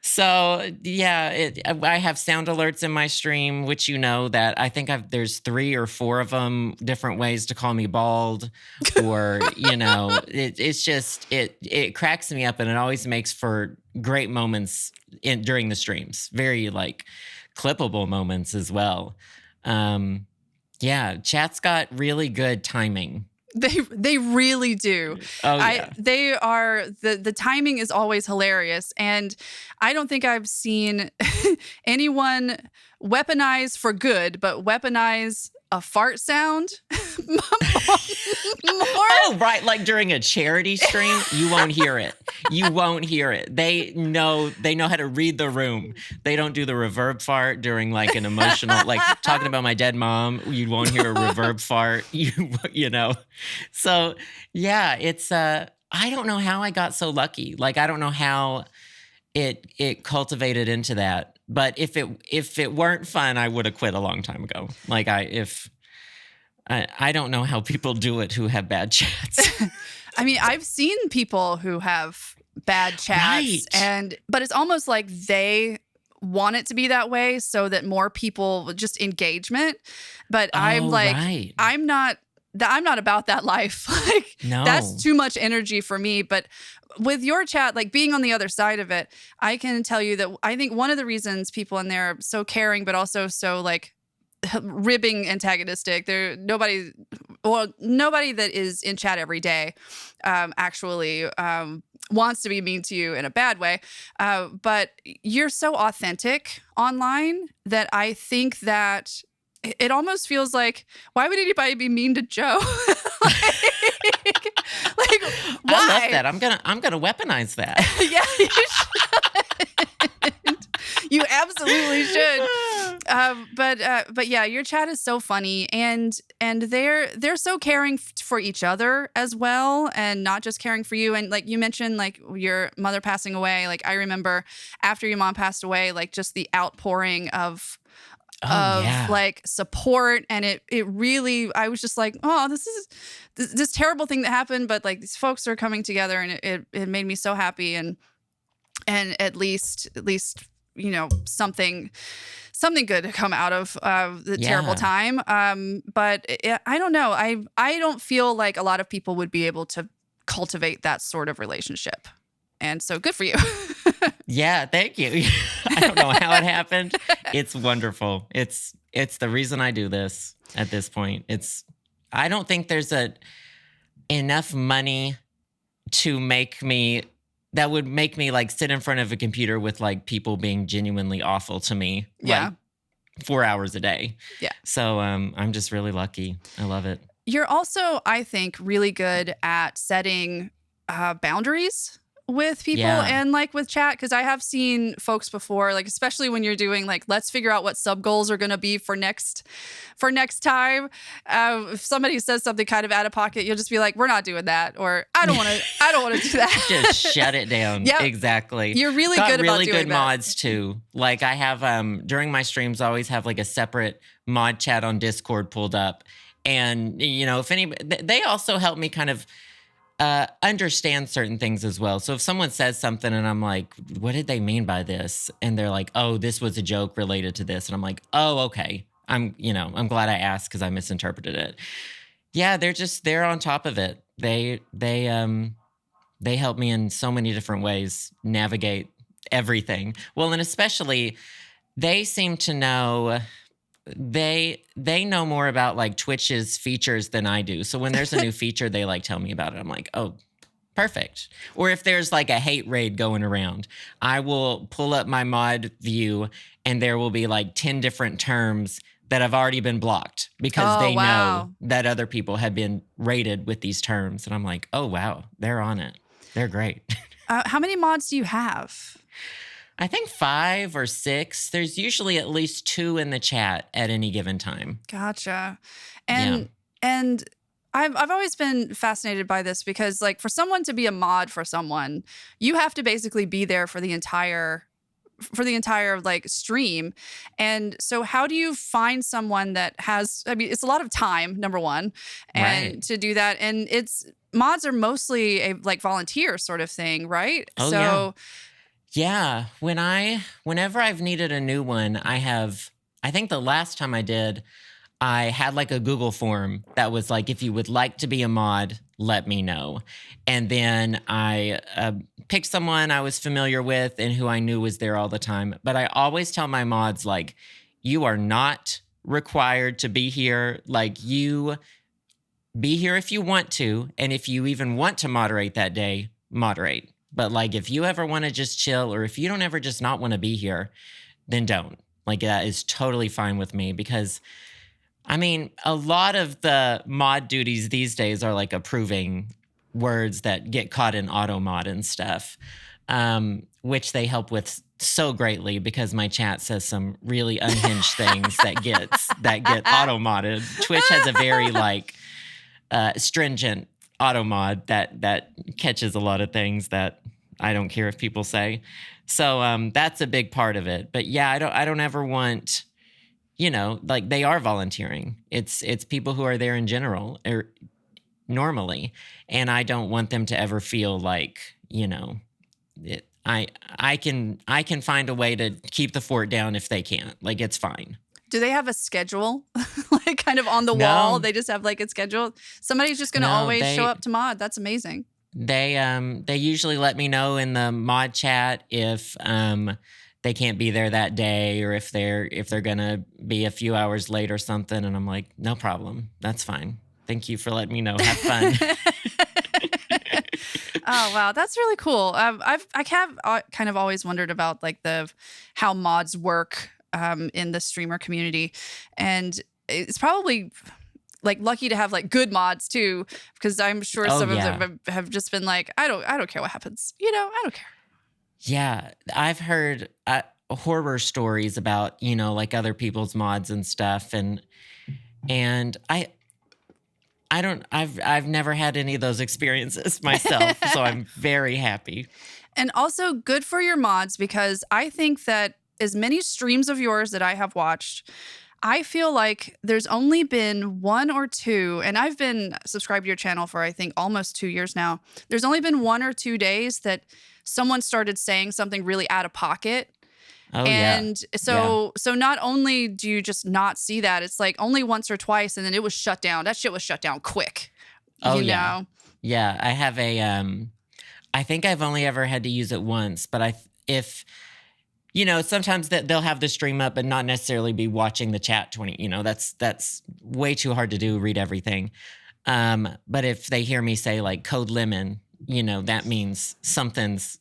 So yeah, I have sound alerts in my stream, which that I think there's 3 or 4 of them, different ways to call me bald, or it's just it cracks me up, and it always makes for great moments during the streams, very like clippable moments as well. Yeah, chat's got really good timing. They really do. Oh yeah. They are the timing is always hilarious, and I don't think I've seen anyone weaponize for good, but weaponize a fart sound more. Oh, right. Like during a charity stream, you won't hear it. You won't hear it. They know how to read the room. They don't do the reverb fart during like an emotional, like talking about my dead mom. You won't hear a reverb fart. You know. So yeah, it's I don't know how I got so lucky. Like I don't know how it cultivated into that. But if it weren't fun, I would have quit a long time ago. Like I don't know how people do it who have bad chats. I mean, I've seen people who have bad chats, right. but it's almost like they want it to be that way so that more people just engagement. But I'm like, right. I'm not about that life. Like, no. That's too much energy for me. But with your chat, like being on the other side of it, I can tell you that I think one of the reasons people in there are so caring, but also so like ribbing antagonistic. Nobody that is in chat every day actually wants to be mean to you in a bad way. But you're so authentic online that I think that it almost feels like, why would anybody be mean to Joe? like, why? I love that. I'm gonna weaponize that. Yeah, you should. You absolutely should. But yeah, your chat is so funny, and they're so caring for each other as well, and not just caring for you. And like you mentioned, like your mother passing away. Like I remember after your mom passed away, like just the outpouring of like support, and it really, I was just like, oh, this is this terrible thing that happened, but like these folks are coming together, and it made me so happy, and at least something good to come out of the terrible time. But I don't know, I don't feel like a lot of people would be able to cultivate that sort of relationship, and so good for you. Yeah, thank you. I don't know how it happened. It's wonderful. It's the reason I do this at this point. I don't think there's enough money to that would make me like sit in front of a computer with like people being genuinely awful to me. Yeah. Like 4 hours a day. Yeah. So I'm just really lucky. I love it. You're also, I think, really good at setting boundaries with people, and like with chat, because I have seen folks before, like especially when you're doing like, let's figure out what sub goals are going to be for next time. If somebody says something kind of out of pocket, you'll just be like, we're not doing that, or I don't want to do that. Just shut it down. Yep. Exactly. You're really good about really doing good that. mods too. Like I have during my streams, I always have like a separate mod chat on Discord pulled up, and if they also help me kind of understand certain things as well. So if someone says something and I'm like, what did they mean by this? And they're like, oh, this was a joke related to this. And I'm like, oh, okay. I'm glad I asked because I misinterpreted it. Yeah, they're on top of it. They help me in so many different ways navigate everything. Well, and especially they seem to know, they know more about like Twitch's features than I do. So when there's a new feature, they like tell me about it. I'm like, oh, perfect. Or if there's like a hate raid going around, I will pull up my mod view and there will be like 10 different terms that have already been blocked because they know that other people have been raided with these terms. And I'm like, oh, wow, they're on it. They're great. How many mods do you have? I think 5 or 6. There's usually at least 2 in the chat at any given time. Gotcha. And I've always been fascinated by this because like for someone to be a mod for someone, you have to basically be there for the entire like stream. And so how do you find someone that has, I mean, it's a lot of time, number one, and to do that. And mods are mostly a like volunteer sort of thing, right? Oh, so Yeah, whenever I've needed a new one, I think the last time I did, I had like a Google form that was like, if you would like to be a mod, let me know. And then I picked someone I was familiar with and who I knew was there all the time. But I always tell my mods, like, you are not required to be here. Like, you be here if you want to. And if you even want to moderate that day, moderate. But like, if you ever want to just chill, or if you don't ever just not want to be here, then don't. Like, that is totally fine with me, because I mean, a lot of the mod duties these days are like approving words that get caught in auto mod and stuff, which they help with so greatly, because my chat says some really unhinged things that get auto modded. Twitch has a very like stringent auto mod that catches a lot of things that I don't care if people say. So that's a big part of it. But yeah, I don't ever want, like, they are volunteering. It's people who are there in general, or normally, and I don't want them to ever feel like, I can find a way to keep the fort down if they can't. Like, it's fine. Do they have a schedule, like kind of on the wall? They just have like a schedule. Somebody's just going to always show up to mod. That's amazing. They usually let me know in the mod chat if they can't be there that day, or if they're gonna be a few hours late or something, and I'm like, no problem, that's fine. Thank you for letting me know. Have fun. Oh wow, that's really cool. I have kind of always wondered about like how mods work in the streamer community, and it's probably like lucky to have like good mods too, because I'm sure some of them have just been like, I don't care what happens, I don't care. Yeah, I've heard horror stories about, like other people's mods and stuff, and I've never had any of those experiences myself, so I'm very happy. And also good for your mods, because I think that as many streams of yours that I have watched, I feel like there's only been one or two, and I've been subscribed to your channel for I think almost 2 years now. There's only been 1 or 2 days that someone started saying something really out of pocket. Oh, and so not only do you just not see that, it's like only once or twice, and then it was shut down. That shit was shut down quick. Oh, yeah. Yeah, I have I think I've only ever had to use it once, but sometimes that they'll have the stream up and not necessarily be watching the chat 20, that's way too hard to do, read everything. But if they hear me say like code lemon, that means something's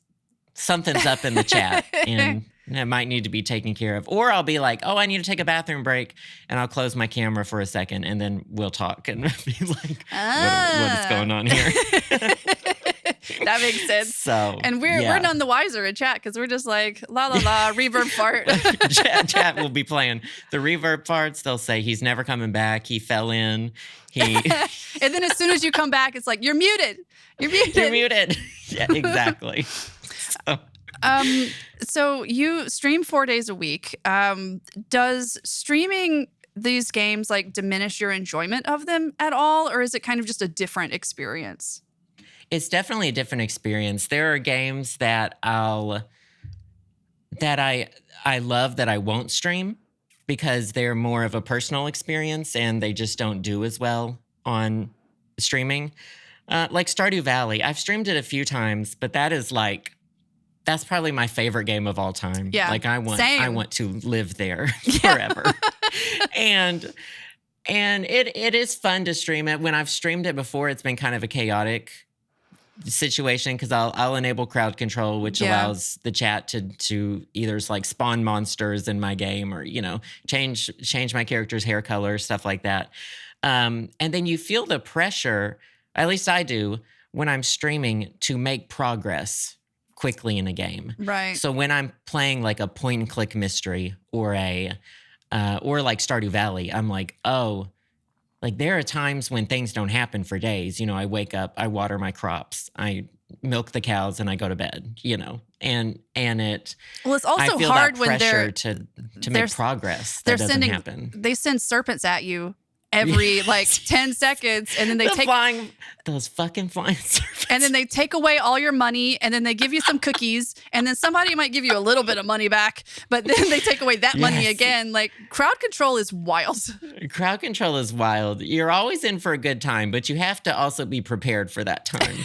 up in the chat, and it might need to be taken care of. Or I'll be like, oh, I need to take a bathroom break, and I'll close my camera for a second, and then we'll talk and be like, what is going on here? That makes sense. So, and we're none the wiser in chat, because we're just like, la la la, reverb fart. Chat will be playing the reverb parts. They'll say he's never coming back. He fell in. And then as soon as you come back, it's like, you're muted. You're muted. You're muted. Yeah, exactly. So you stream 4 days a week. Does streaming these games like diminish your enjoyment of them at all, or is it kind of just a different experience? It's definitely a different experience. There are games that I love that I won't stream, because they're more of a personal experience and they just don't do as well on streaming. Like Stardew Valley, I've streamed it a few times, but that's probably my favorite game of all time. Yeah, like I want to live there Yeah. forever. and it is fun to stream it. When I've streamed it before, it's been kind of a chaotic situation, because I'll enable crowd control, which allows the chat to either like spawn monsters in my game, or change my character's hair color, stuff like that. And then you feel the pressure, at least I do, when I'm streaming, to make progress quickly in a game. Right. So when I'm playing like a point and click mystery, or or like Stardew Valley, I'm like, oh, like there are times when things don't happen for days. I wake up, I water my crops, I milk the cows, and I go to bed, and it. Well, it's also I feel hard that when pressure they're to make progress. That doesn't happen. They send serpents at you every like 10 seconds, and then they take those fucking flying serpents. And then they take away all your money, and then they give you some cookies, and then somebody might give you a little bit of money back, but then they take away that money again. Like, crowd control is wild. Crowd control is wild. You're always in for a good time, but you have to also be prepared for that time.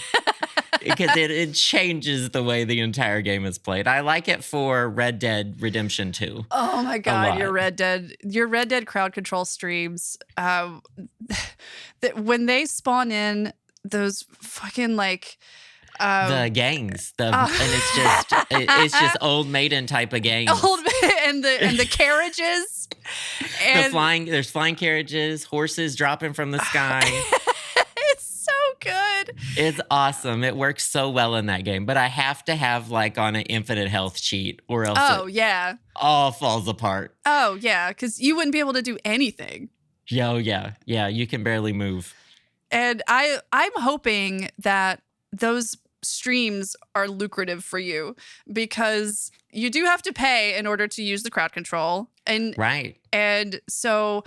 Because it changes the way the entire game is played. I like it for Red Dead Redemption 2. Oh my God, your Red Dead crowd control streams. When they spawn in those fucking like the gangs, and it's just old maiden type of gangs. And the carriages. And there's flying carriages, horses dropping from the sky. Good. It's awesome. It works so well in that game, but I have to have like on an infinite health cheat or else it all falls apart. Oh yeah, because you wouldn't be able to do anything. Yeah, you can barely move. And I'm hoping that those streams are lucrative for you, because you do have to pay in order to use the crowd control. And so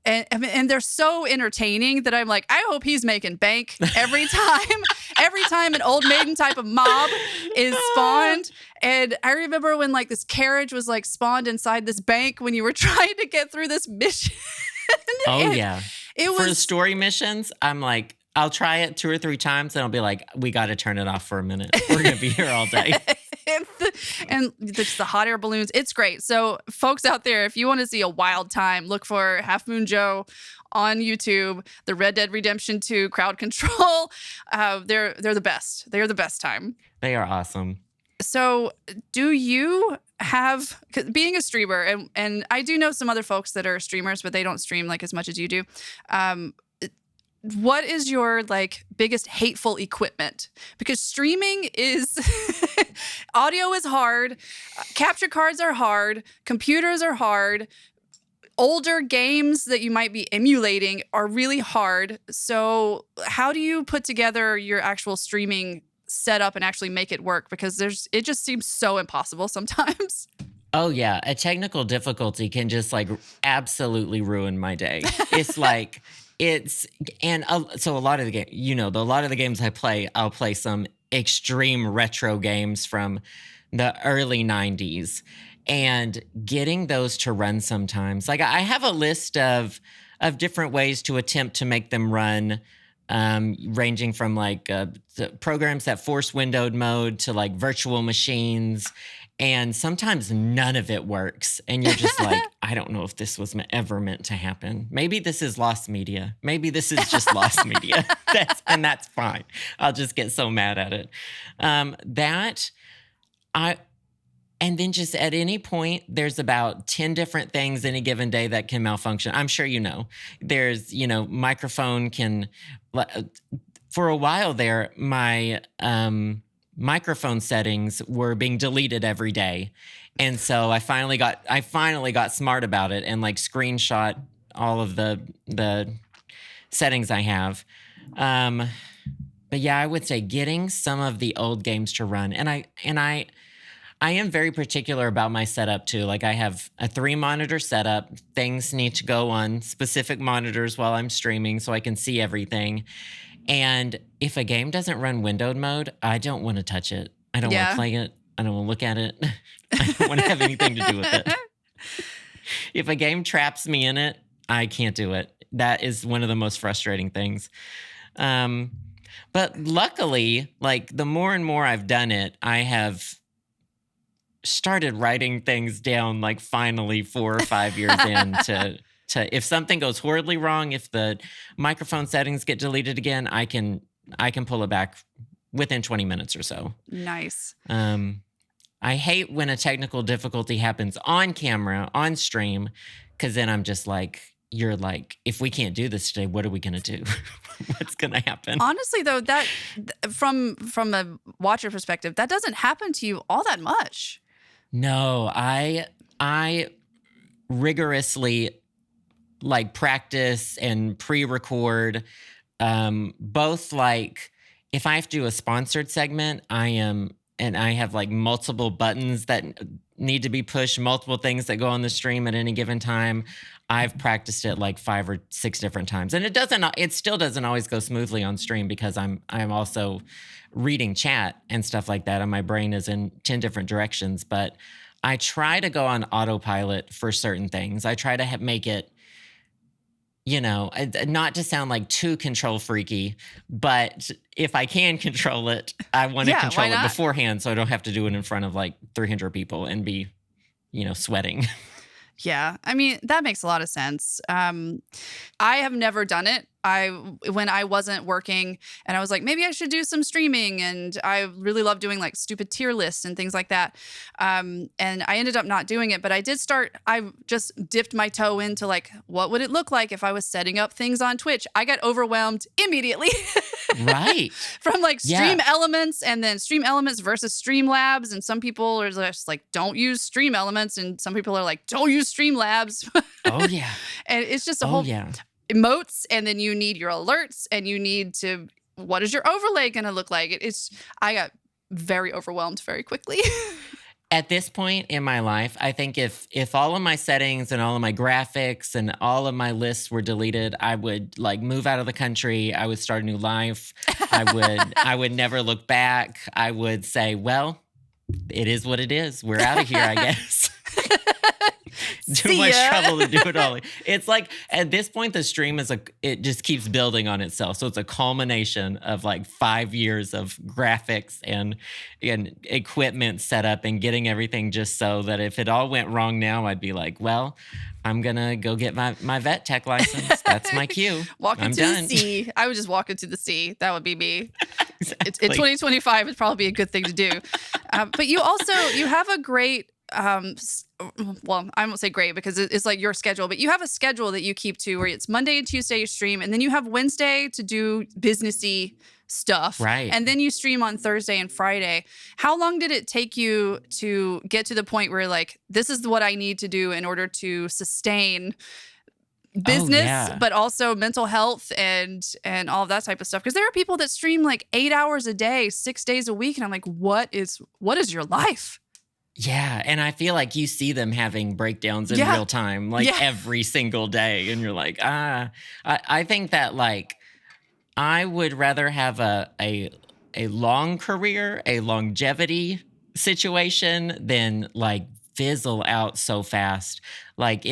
And they're so entertaining that I'm like, I hope he's making bank every time. Every time an old maiden type of mob is spawned. And I remember when like this carriage was like spawned inside this bank when you were trying to get through this mission. It was for the story missions. I'm like, I'll try it 2 or 3 times and I'll be like, we got to turn it off for a minute. We're going to be here all day. And just the hot air balloons. It's great. So folks out there, if you want to see a wild time, look for Halfmoon Joe on YouTube, the Red Dead Redemption 2 crowd control. They're the best. They're the best time. They are awesome. So do you have, being a streamer, and I do know some other folks that are streamers, but they don't stream like as much as you do. What is your like biggest hateful equipment? Because streaming is audio is hard, capture cards are hard, computers are hard, older games that you might be emulating are really hard. So how do you put together your actual streaming setup and actually make it work? Because it just seems so impossible sometimes. Oh yeah, a technical difficulty can just like absolutely ruin my day. It's like so a lot of the game, a lot of the games I play, I'll play some extreme retro games from the early 90s, and getting those to run sometimes. Like I have a list of different ways to attempt to make them run, ranging from like the programs that force windowed mode to like virtual machines. And sometimes none of it works. And you're just like, I don't know if this was ever meant to happen. Maybe this is lost media. Maybe this is just lost media. That's fine. I'll just get so mad at it. And then just at any point, there's about 10 different things any given day that can malfunction. I'm sure you know. There's, microphone can, for a while there, my microphone settings were being deleted every day. And so I finally got smart about it and like screenshot all of the settings I have. But yeah, I would say getting some of the old games to run. And I am very particular about my setup too. Like I have a 3-monitor setup. Things need to go on specific monitors while I'm streaming so I can see everything. And if a game doesn't run windowed mode, I don't want to touch it. I don't want to play it. I don't want to look at it. I don't want to have anything to do with it. If a game traps me in it, I can't do it. That is one of the most frustrating things. But luckily, like the more and more I've done it, I have started writing things down like finally 4 or 5 years in to if something goes horribly wrong, if the microphone settings get deleted again, I can pull it back within 20 minutes or so. Nice. I hate when a technical difficulty happens on camera, on stream, because then I'm just like, you're like, if we can't do this today, what are we going to do? What's going to happen? Honestly, though, that from a watcher perspective, that doesn't happen to you all that much. No, I rigorously like practice and pre-record, both like if I have to do a sponsored segment, and I have like multiple buttons that need to be pushed, multiple things that go on the stream at any given time. I've practiced it like 5 or 6 different times. And it still doesn't always go smoothly on stream because I'm also reading chat and stuff like that, and my brain is in 10 different directions. But I try to go on autopilot for certain things. I try to make it, not to sound like too control freaky, but if I can control it, I want to Yeah, control why it not? beforehand so I don't have to do it in front of like 300 people and be, sweating. Yeah, I mean, that makes a lot of sense. I have never done it. When I wasn't working and I was like, maybe I should do some streaming, and I really love doing like stupid tier lists and things like that. And I ended up not doing it, but I just dipped my toe into like, what would it look like if I was setting up things on Twitch? I got overwhelmed immediately. Right. From like Stream Yeah. Elements, and then Stream Elements versus Streamlabs. And some people are just like, don't use Stream Elements. And some people are like, don't use Streamlabs. Oh, yeah. And it's just a Oh, whole yeah. emotes, and then you need your alerts, and you need to, what is your overlay going to look like? I got very overwhelmed very quickly. At this point in my life, I think if all of my settings and all of my graphics and all of my lists were deleted, I would like move out of the country. I would start a new life. I would never look back. I would say, well, it is what it is. We're out of here, I guess. Too much trouble to do it all. It's like at this point, the stream it just keeps building on itself. So it's a culmination of like 5 years of graphics and equipment set up and getting everything just so that if it all went wrong now, I'd be like, well, I'm going to go get my vet tech license. That's my cue. Walk I'm into done. the sea. I would just walk into the sea. That would be me. Exactly. In 2025, it'd probably be a good thing to do. But you have a great, well, I won't say great because it's like your schedule, but you have a schedule that you keep to where it's Monday and Tuesday you stream, and then you have Wednesday to do businessy stuff. Right. And then you stream on Thursday and Friday. How long did it take you to get to the point where like, this is what I need to do in order to sustain business, but also mental health and all of that type of stuff? Because there are people that stream like 8 hours a day, 6 days a week. And I'm like, what is your life? Yeah, and I feel like you see them having breakdowns in real time, like every single day, and you're like, I think that like I would rather have a long career, a longevity situation than like fizzle out so fast. Like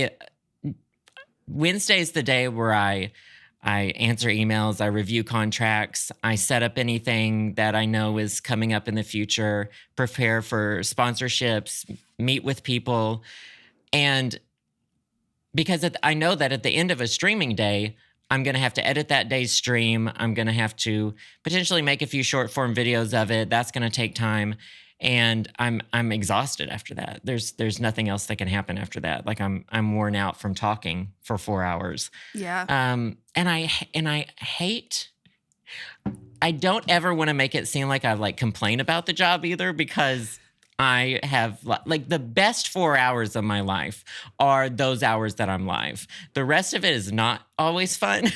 Wednesday's the day where I answer emails, I review contracts, I set up anything that I know is coming up in the future, prepare for sponsorships, meet with people. And because I know that at the end of a streaming day, I'm going to have to edit that day's stream. I'm going to have to potentially make a few short form videos of it. That's going to take time. And I'm exhausted after that. There's nothing else that can happen after that. Like I'm worn out from talking for 4 hours. Yeah. And I hate. I don't ever want to make it seem like I like complain about the job either, because I have like the best 4 hours of my life are those hours that I'm live. The rest of it is not always fun.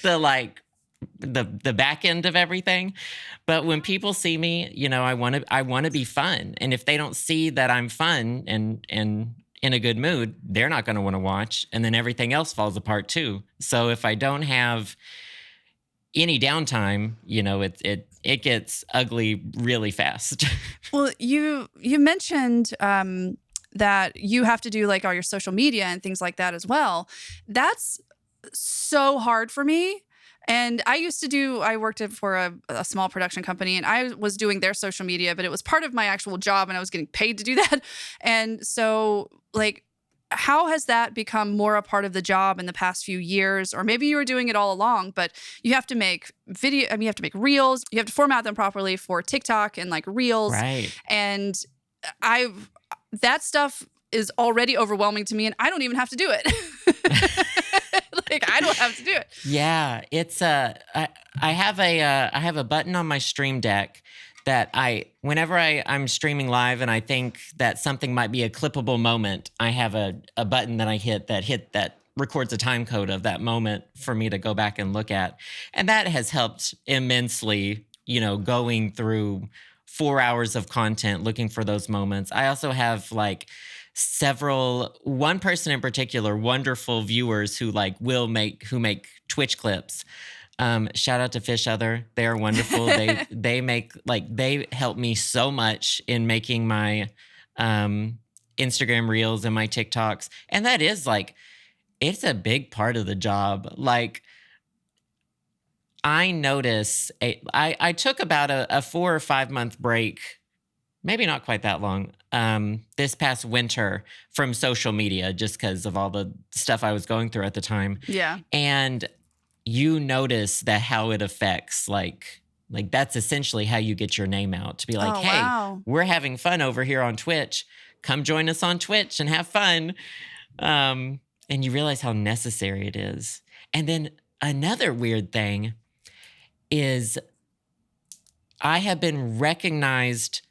The back end of everything. But when people see me, I want to be fun. And if they don't see that I'm fun and in a good mood, they're not going to want to watch. And then everything else falls apart too. So if I don't have any downtime, it gets ugly really fast. Well, you mentioned that you have to do like all your social media and things like that as well. That's so hard for me. And I worked for a small production company, and I was doing their social media, but it was part of my actual job and I was getting paid to do that. And so like, how has that become more a part of the job in the past few years? Or maybe you were doing it all along, but you have to make you have to make reels, you have to format them properly for TikTok and like reels. Right. And that stuff is already overwhelming to me, and I don't even have to do it. Like, I don't have to do it. Yeah, it's I have a button on my Stream Deck that whenever I'm streaming live and I think that something might be a clippable moment, I have a button that I hit that records a time code of that moment for me to go back and look at. And that has helped immensely, going through 4 hours of content looking for those moments. I also have like one person in particular, wonderful viewers who make Twitch clips. Shout out to Fish Other. They are wonderful. They help me so much in making my Instagram reels and my TikToks. And that is like, it's a big part of the job. Like, I notice I took about a 4 or 5 month break, maybe not quite that long, this past winter from social media, just because of all the stuff I was going through at the time. Yeah. And you notice that how it affects, like that's essentially how you get your name out, to be like, Oh, hey, wow. we're having fun over here on Twitch. Come join us on Twitch and have fun. And you realize how necessary it is. And then another weird thing is I have been recognized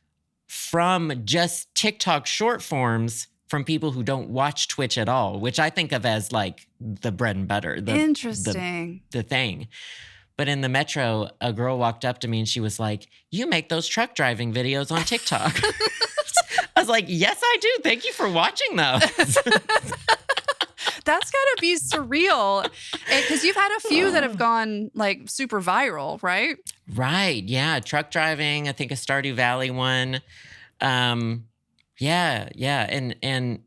from just TikTok short forms from people who don't watch Twitch at all, which I think of as like the bread and butter. Interesting. The thing. But in the metro, a girl walked up to me and she was like, you make those truck driving videos on TikTok. I was like, yes, I do. Thank you for watching those. That's gotta be surreal. Because you've had a few that have gone like super viral, right? Right. Yeah. Truck driving. I think a Stardew Valley one. Yeah. And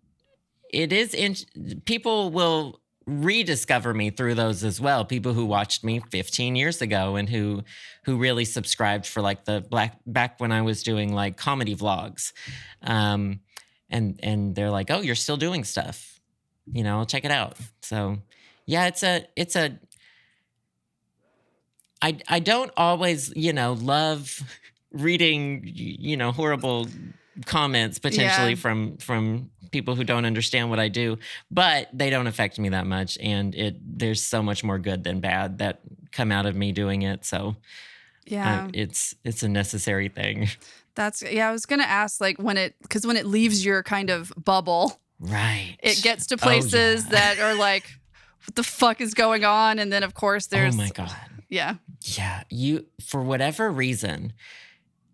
it is, people will rediscover me through those as well. People who watched me 15 years ago and who really subscribed for like back when I was doing like comedy vlogs. And they're like, oh, you're still doing stuff, check it out. So yeah, I don't always, love reading, horrible comments potentially from people who don't understand what I do, but they don't affect me that much. And there's so much more good than bad that come out of me doing it. So yeah, it's a necessary thing. I was going to ask like because when it leaves your kind of bubble, right, it gets to places that are like, what the fuck is going on? And then of course there's, oh my God. Yeah. For whatever reason,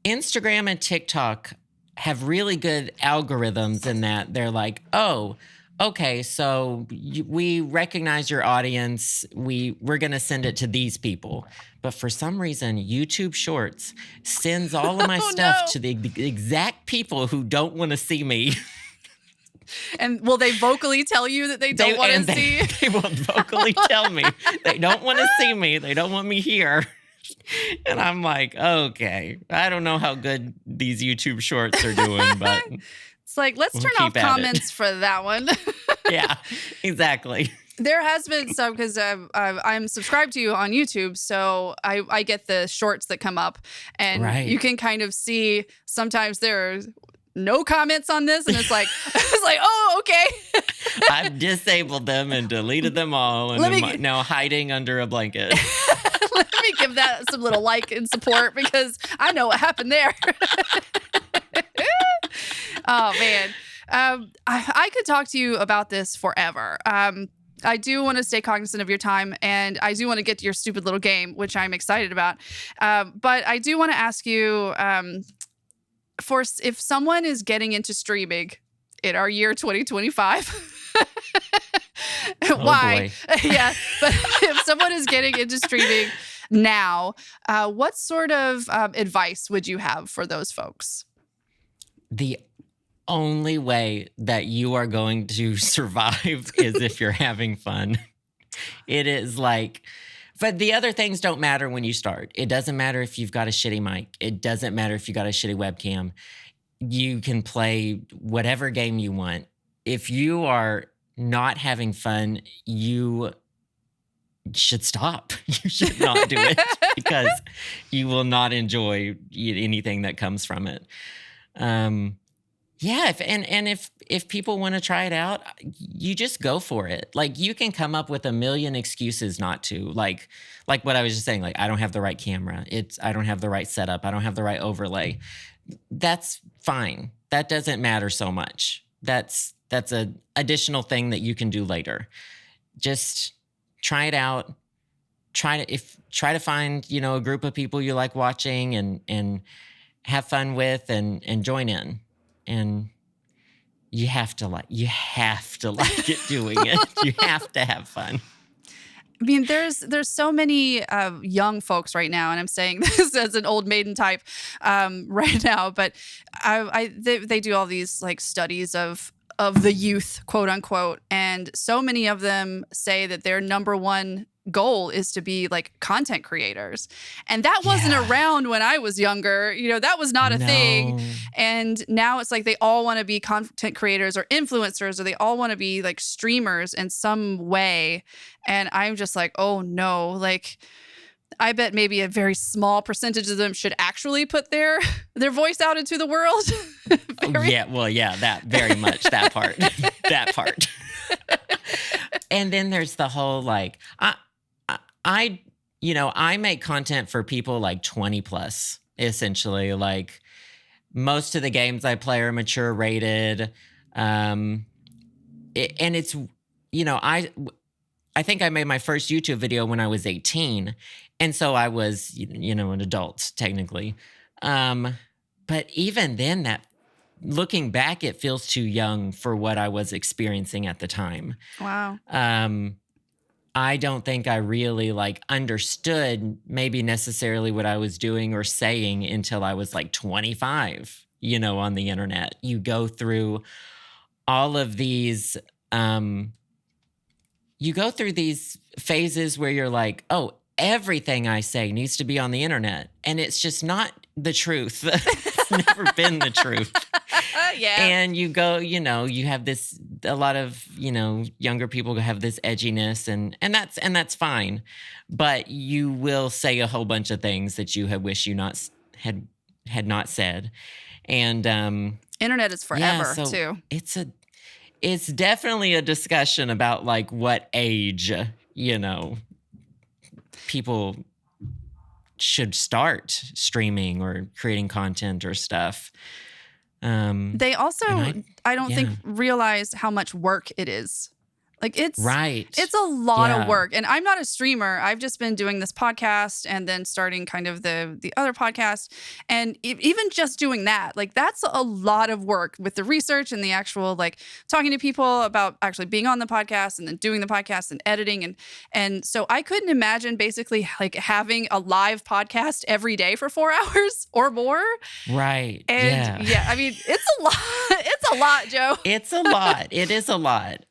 Instagram and TikTok have really good algorithms in that they're like, oh, okay, so we recognize your audience. We're going to send it to these people. But for some reason, YouTube Shorts sends all of my stuff to the exact people who don't want to see me. And will they vocally tell you that they don't want to see? They will vocally tell me they don't want to see me. They don't want me here. And I'm like, okay, I don't know how good these YouTube Shorts are doing, but it's like, let's turn off comments for that one. Yeah, exactly. There has been some, because I'm subscribed to you on YouTube, so I get the shorts that come up, and you can kind of see sometimes there's no comments on this, and it's like, oh, okay. I've disabled them and deleted them all, and I'm now hiding under a blanket. Let me give that some little like and support, because I know what happened there. Oh, man. I could talk to you about this forever. I do want to stay cognizant of your time, and I do want to get to your stupid little game, which I'm excited about. But I do want to ask you, if someone is getting into streaming in our year 2025, why? Yeah, but if someone is getting into streaming now, what sort of advice would you have for those folks? The only way that you are going to survive is if you're having fun. It is like, but the other things don't matter when you start. It doesn't matter if you've got a shitty mic. It doesn't matter if you got a shitty webcam. You can play whatever game you want. If you are not having fun, you should stop. You should not do it, because you will not enjoy anything that comes from it. Yeah, if people want to try it out, you just go for it. Like, you can come up with a million excuses not to. Like what I was just saying, like, I don't have the right camera. I don't have the right setup. I don't have the right overlay. That's fine. That doesn't matter so much. That's an additional thing that you can do later. Just try it out. Try to find, a group of people you like watching and have fun with and join in. And you have to like it doing it. You have to have fun. I mean, there's so many young folks right now, and I'm saying this as an old maiden type right now, but they do all these like studies of the youth, quote unquote, and so many of them say that their number one goal is to be like content creators. And that wasn't around when I was younger. You know, that was not a thing. And now it's like they all want to be content creators or influencers, or they all want to be like streamers in some way. And I'm just like, oh no, like I bet maybe a very small percentage of them should actually put their voice out into the world. That very much, that part, that part. And then there's the whole like, I make content for people like 20 plus, essentially. Like most of the games I play are mature rated. And it's, I think I made my first YouTube video when I was 18. And so I was, an adult technically. But even then, that looking back, it feels too young for what I was experiencing at the time. Wow. I don't think I really like understood maybe necessarily what I was doing or saying until I was like 25, on the internet. You go through all of these, phases where you're like, oh, everything I say needs to be on the internet. And it's just not the truth. It's never been the truth. Yeah. And you go, you have this, a lot of, younger people have this edginess and that's fine. But you will say a whole bunch of things that you had wish you had not said. And internet is forever too. It's definitely a discussion about like what age, people should start streaming or creating content or stuff. They also, I don't think, realize how much work it is. Like it's a lot of work. And I'm not a streamer. I've just been doing this podcast and then starting kind of the other podcast. And even just doing that, like that's a lot of work with the research and the actual like talking to people about actually being on the podcast and then doing the podcast and editing. And so I couldn't imagine basically like having a live podcast every day for 4 hours or more. Right. And I mean, it's a lot. It's a lot, Joe. It's a lot. It is a lot.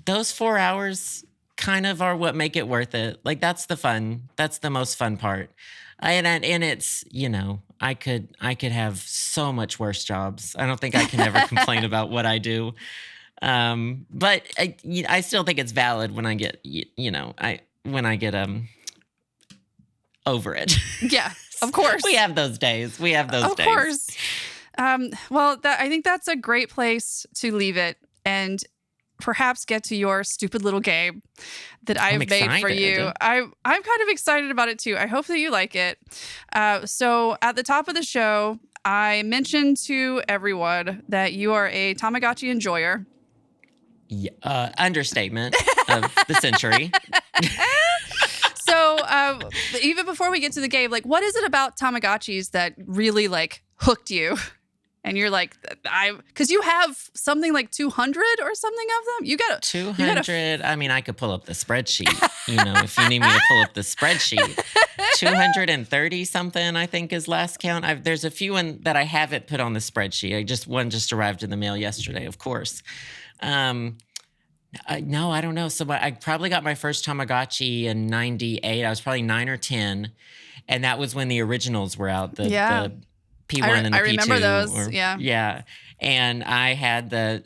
Those 4 hours kind of are what make it worth it. Like that's the fun. That's the most fun part. And it's, I could have so much worse jobs. I don't think I can ever complain about what I do. But I still think it's valid when I get, over it. Yeah, of course. We have those days. Of course. I think that's a great place to leave it and perhaps get to your stupid little game that I've made for you. I'm kind of excited about it too. I hope that you like it. So at the top of the show, I mentioned to everyone that you are a Tamagotchi enjoyer. Understatement of the century. So even before we get to the game, like what is it about Tamagotchis that really like hooked you? And you're like, because you have something like 200 or something of them. You got 200. I mean, I could pull up the spreadsheet. If you need me to pull up the spreadsheet, 230 something. I think is last count. There's a few that I haven't put on the spreadsheet. One just arrived in the mail yesterday, of course. No, I don't know. So I probably got my first Tamagotchi in '98. I was probably 9 or 10, and that was when the originals were out. The P1 and the P2. I remember those. Yeah. And I had the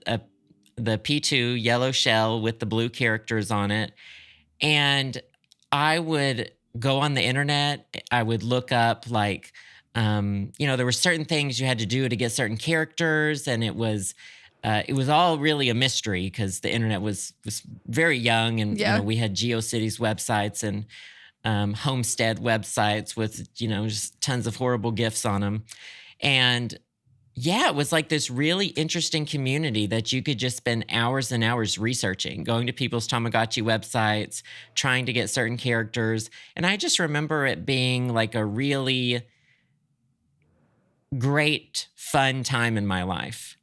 P2 yellow shell with the blue characters on it. And I would go on the internet. I would look up like, there were certain things you had to do to get certain characters. And it was all really a mystery because the internet was very young. And, we had GeoCities websites and homestead websites with, just tons of horrible GIFs on them. And it was like this really interesting community that you could just spend hours and hours researching, going to people's Tamagotchi websites, trying to get certain characters. And I just remember it being like a really great, fun time in my life.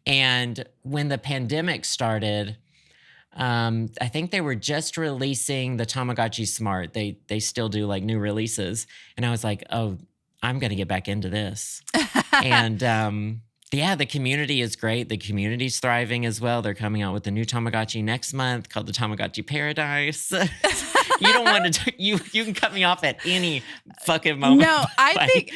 And when the pandemic started, I think they were just releasing the Tamagotchi Smart. They still do like new releases. And I was like, oh, I'm going to get back into this. And yeah, the community is great. The community's thriving as well. They're coming out with a new Tamagotchi next month called the Tamagotchi Paradise. You don't want to. You can cut me off at any fucking moment. No, I think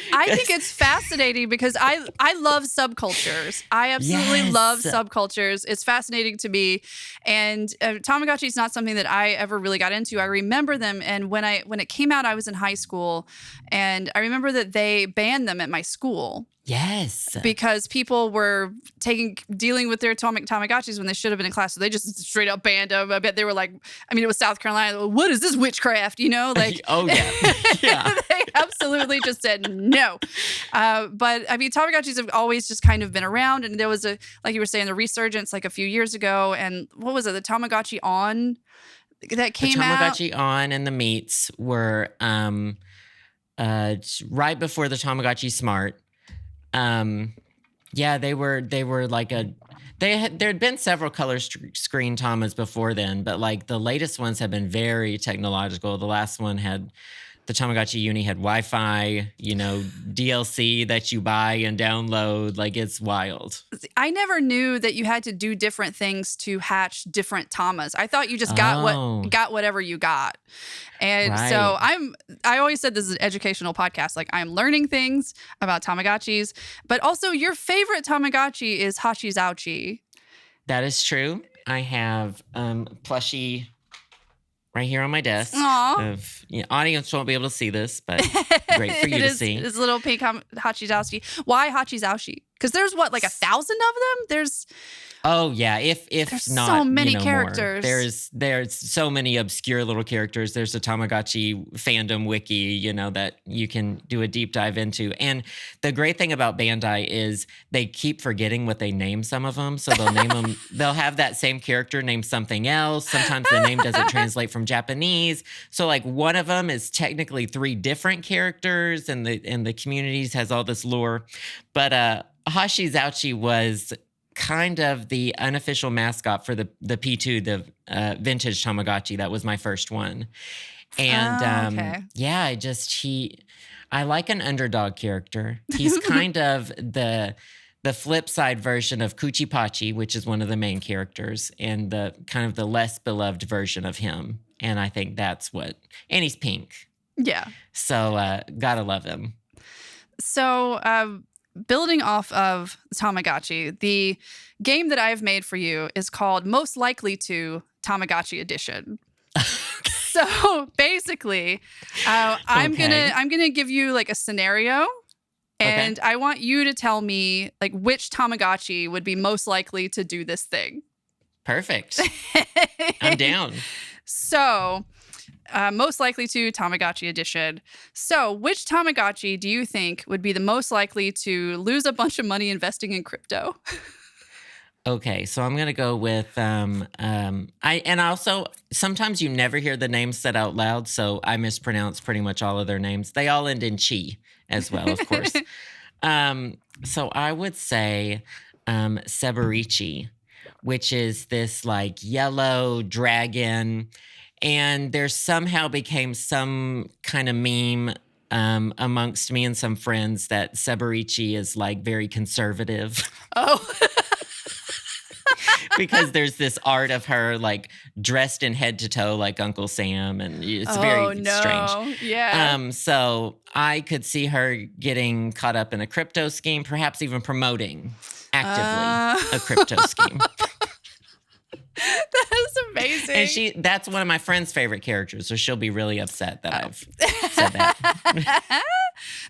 it's fascinating because I love subcultures. I absolutely love subcultures. It's fascinating to me, and Tamagotchi is not something that I ever really got into. I remember them, and when it came out, I was in high school, and I remember that they banned them at my school. Yes. Because people were dealing with their Tamagotchis when they should have been in class. So they just straight up banned them. I bet they were like, I mean, it was South Carolina. What is this witchcraft? You know, like, oh, yeah. Yeah. They absolutely just said no. But I mean, Tamagotchis have always just kind of been around. And there was like you were saying, the resurgence like a few years ago. And what was it? The Tamagotchi On that came out? The Tamagotchi On and the Meets were right before the Tamagotchi Smart. Yeah, they were like there had been several color screen Tamas before then, but like the latest ones have been very technological. The last one had the Tamagotchi Uni had Wi-Fi, DLC that you buy and download. Like, it's wild. I never knew that you had to do different things to hatch different Tamas. I thought you just got whatever you got. And so I always said this is an educational podcast. Like, I'm learning things about Tamagotchis, but also your favorite Tamagotchi is Hachi's Ouchie. That is true. I have plushie right here on my desk. Aww. Audience won't be able to see this, but great for you to see. It's little pink Hachi's Ouchie. Why Hachi's Ouchie? Because there's what, like 1,000 of them? There's yeah. If there's not, so many characters. More. There's so many obscure little characters. There's a Tamagotchi fandom wiki, that you can do a deep dive into. And the great thing about Bandai is they keep forgetting what they name some of them. So they'll name them. They'll have that same character named something else. Sometimes the name doesn't translate from Japanese. So like one of them is technically 3 different characters, and the communities has all this lore. But Hachi's Ouchie was kind of the unofficial mascot for the P2, the vintage Tamagotchi. That was my first one. And okay. Yeah, I like an underdog character. He's kind of the flip side version of Kuchipachi, which is one of the main characters, and the kind of the less beloved version of him. And I think that's and he's pink. Yeah. So gotta love him. So building off of Tamagotchi, the game that I've made for you is called Most Likely to Tamagotchi Edition. So basically, I'm gonna give you like a scenario, and I want you to tell me like which Tamagotchi would be most likely to do this thing. Perfect. I'm down. So, most likely to Tamagotchi Edition. So, which Tamagotchi do you think would be the most likely to lose a bunch of money investing in crypto? Okay, so I'm gonna go with and also sometimes you never hear the names said out loud, so I mispronounce pretty much all of their names. They all end in chi as well, of course. So I would say Seberichi, which is this like yellow dragon, and there somehow became some kind of meme amongst me and some friends that Seberichi is like very conservative. Oh. Because there's this art of her like dressed in head to toe like Uncle Sam, and it's very strange. Yeah. So I could see her getting caught up in a crypto scheme, perhaps even promoting actively a crypto scheme. That is amazing. And that's one of my friend's favorite characters, so she'll be really upset that I've said that.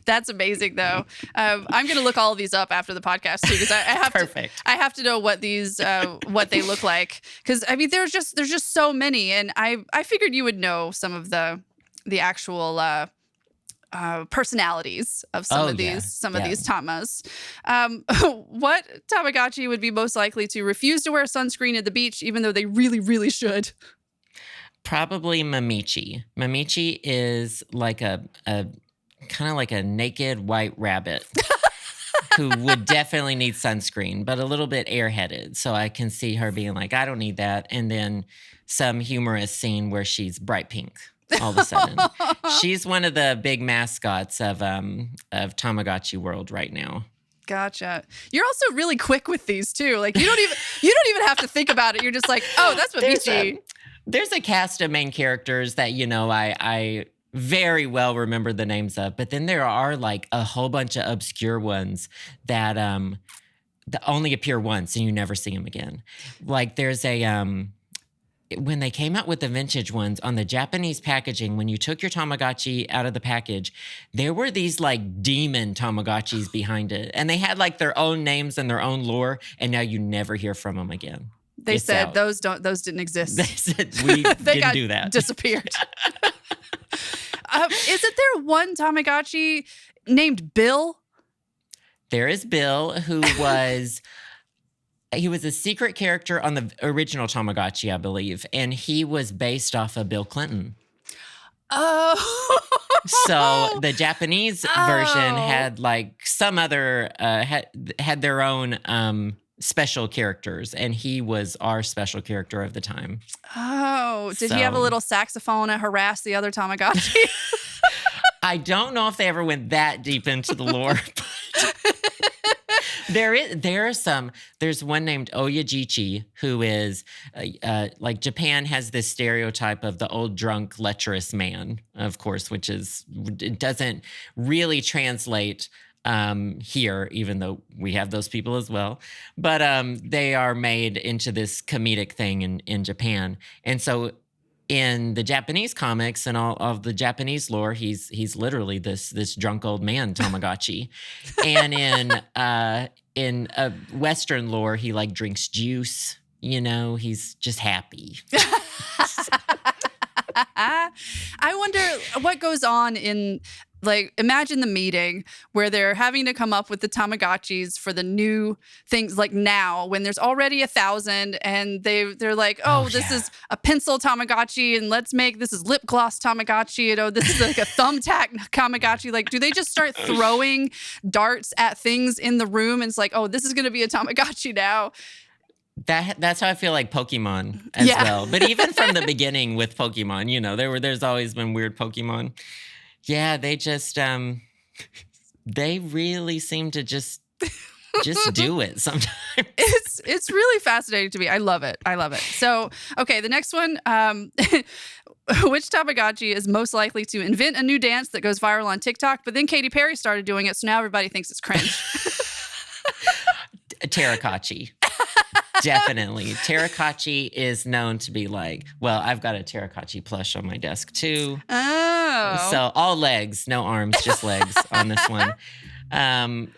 That's amazing, though. I'm going to look all of these up after the podcast too, because I have to know what these what they look like. Because I mean, there's just so many, and I figured you would know some of the actual personalities of some of these tamas. What Tamagotchi would be most likely to refuse to wear sunscreen at the beach, even though they really, really should? Probably Mamichi. Mamichi is like a kind of like a naked white rabbit who would definitely need sunscreen, but a little bit airheaded. So I can see her being like, I don't need that. And then some humorous scene where she's bright pink all of a sudden. She's one of the big mascots of Tamagotchi world right now. Gotcha. You're also really quick with these too. Like you don't even have to think about it. You're just like, oh, that's what BG. There's a cast of main characters that, I very well remember the names of, but then there are like a whole bunch of obscure ones that only appear once and you never see them again. Like there's when they came out with the vintage ones on the Japanese packaging, when you took your Tamagotchi out of the package, there were these like demon Tamagotchis behind it. And they had like their own names and their own lore. And now you never hear from them again. They said those didn't exist. They said we didn't do that. Disappeared. Isn't there one Tamagotchi named Bill? There is Bill, who was he was a secret character on the original Tamagotchi, I believe, and he was based off of Bill Clinton. Oh. So the Japanese version had like some other had their own special characters, and he was our special character of the time. Oh, did he have a little saxophone and harass the other Tamagotchi? I don't know if they ever went that deep into the lore. There's one named Oyajichi who is like Japan has this stereotype of the old drunk lecherous man, of course, which it doesn't really translate here, even though we have those people as well. But they are made into this comedic thing in Japan. And so in the Japanese comics and all of the Japanese lore, he's literally this drunk old man Tamagotchi. And in Western lore, he like drinks juice. He's just happy. I wonder what goes on in, like, imagine the meeting where they're having to come up with the Tamagotchis for the new things, like now when there's already 1,000 and they're like, this is a pencil Tamagotchi and this is lip gloss Tamagotchi, this is like a thumbtack Tamagotchi. Like, do they just start throwing darts at things in the room and it's like, oh, this is going to be a Tamagotchi now? That's how I feel like Pokemon as well. But even from the beginning with Pokemon, there's always been weird Pokemon. Yeah, they just they really seem to just do it sometimes. It's really fascinating to me. I love it. So, okay, the next one, which Tamagotchi is most likely to invent a new dance that goes viral on TikTok, but then Katy Perry started doing it, so now everybody thinks it's cringe. Tamagotchi. Definitely. Tamagotchi is known to be like, well, I've got a Tamagotchi plush on my desk too. Oh. So all legs, no arms, just legs on this one.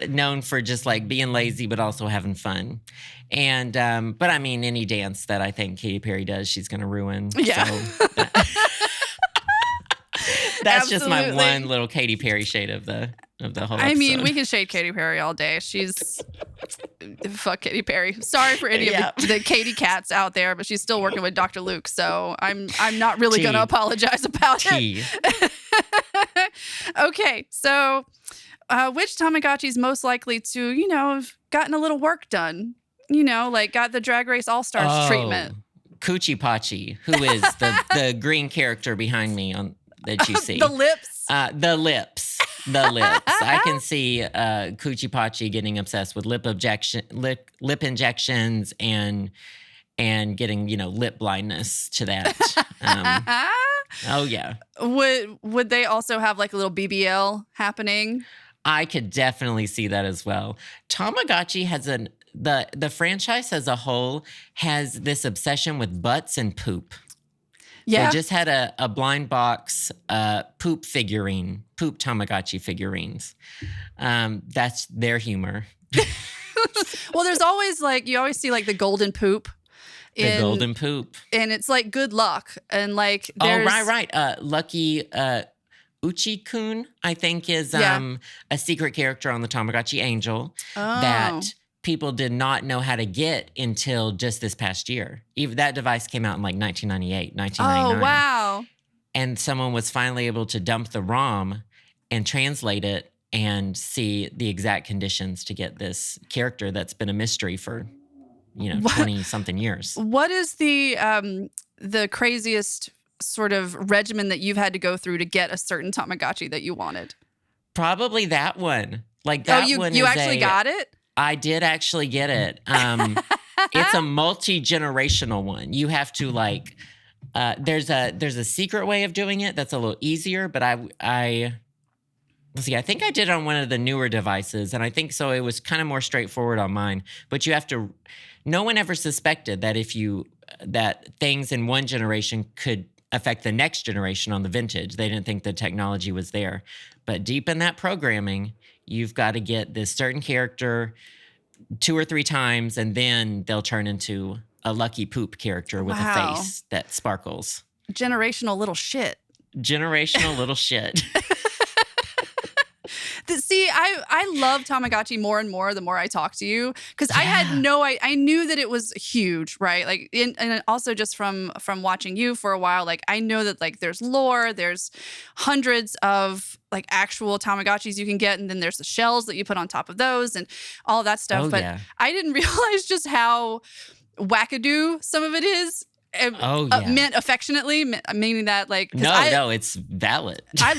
Known for just like being lazy, but also having fun. And, but I mean, any dance that I think Katy Perry does, she's going to ruin. Yeah. So that's just my one little Katy Perry shade of the whole episode. I mean, we can shade Katy Perry all day. Fuck Katy Perry. Sorry for any of the Katy cats out there, but she's still working with Dr. Luke, so I'm not really going to apologize about it. Okay, so which Tamagotchi is most likely to, have gotten a little work done? Like got the Drag Race All-Stars treatment. Coochie Pachi, who is the green character behind me that you see. The lips. The lips. I can see Coochie Pachi getting obsessed with lip injections and getting lip blindness to that. Oh yeah. Would they also have like a little BBL happening? I could definitely see that as well. Tamagotchi has the franchise as a whole has this obsession with butts and poop. Yeah. They just had a blind box poop Tamagotchi figurines. That's their humor. Well, there's always you always see like the golden poop. The golden poop. And it's like good luck. And like there's... Oh, right. Lucky Uchi-kun, I think, is a secret character on the Tamagotchi Angel that people did not know how to get until just this past year. Even that device came out in like 1998, 1999. Oh, wow. And someone was finally able to dump the ROM and translate it and see the exact conditions to get this character that's been a mystery for, 20 something years. What is the craziest sort of regimen that you've had to go through to get a certain Tamagotchi that you wanted? Probably that one. Like that one. You actually got it? I did actually get it. It's a multi-generational one. You have to there's a secret way of doing it that's a little easier, but let's see, I think I did it on one of the newer devices, and I think so it was kind of more straightforward on mine. But you have to, no one ever suspected that that things in one generation could affect the next generation on the vintage. They didn't think the technology was there. But deep in that programming, you've got to get this certain character 2 or 3 times, and then they'll turn into a lucky poop character with a face that sparkles. Generational little shit. Generational little shit. See, I love Tamagotchi more and more the more I talk to you, because I knew that it was huge, right? Like, and also just from watching you for a while, like I know that like there's lore, there's hundreds of like actual Tamagotchis you can get, and then there's the shells that you put on top of those and all that stuff. But I didn't realize just how wackadoo some of it is. Meant affectionately, meaning that like no, it's valid. I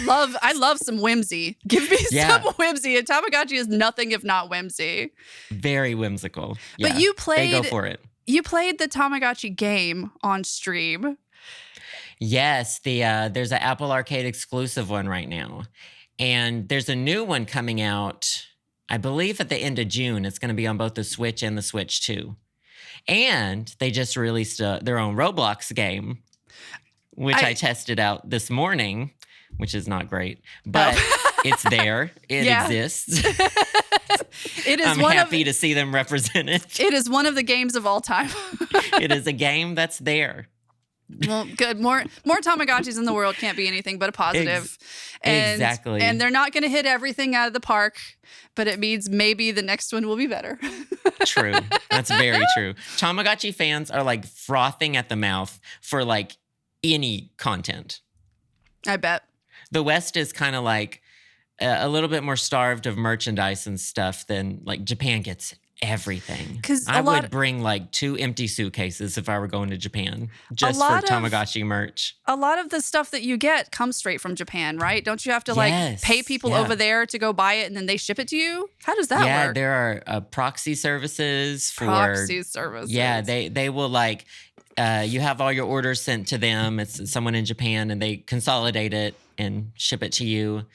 love some whimsy. Give me some whimsy. And Tamagotchi is nothing if not whimsy. Very whimsical. Yeah, but they go for it. You played the Tamagotchi game on stream. Yes, there's an Apple Arcade exclusive one right now, and there's a new one coming out. I believe at the end of June. It's going to be on both the Switch and the Switch 2. And they just released their own Roblox game, which I tested out this morning, which is not great, but it's there. It exists. I'm happy to see them represented. It is one of the games of all time. It is a game that's there. Well, good. More Tamagotchis in the world can't be anything but a positive. Exactly. And they're not going to hit everything out of the park, but it means maybe the next one will be better. True. That's very true. Tamagotchi fans are like frothing at the mouth for like any content. I bet. The West is kind of like a little bit more starved of merchandise and stuff than like Japan gets everything. Because I would bring like 2 empty suitcases if I were going to Japan just for Tamagotchi merch. A lot of the stuff that you get comes straight from Japan, right? Don't you have to like pay people over there to go buy it and then they ship it to you? How does that work? Yeah, there are proxy services for proxy services. Yeah, they will like you have all your orders sent to them. It's someone in Japan and they consolidate it and ship it to you.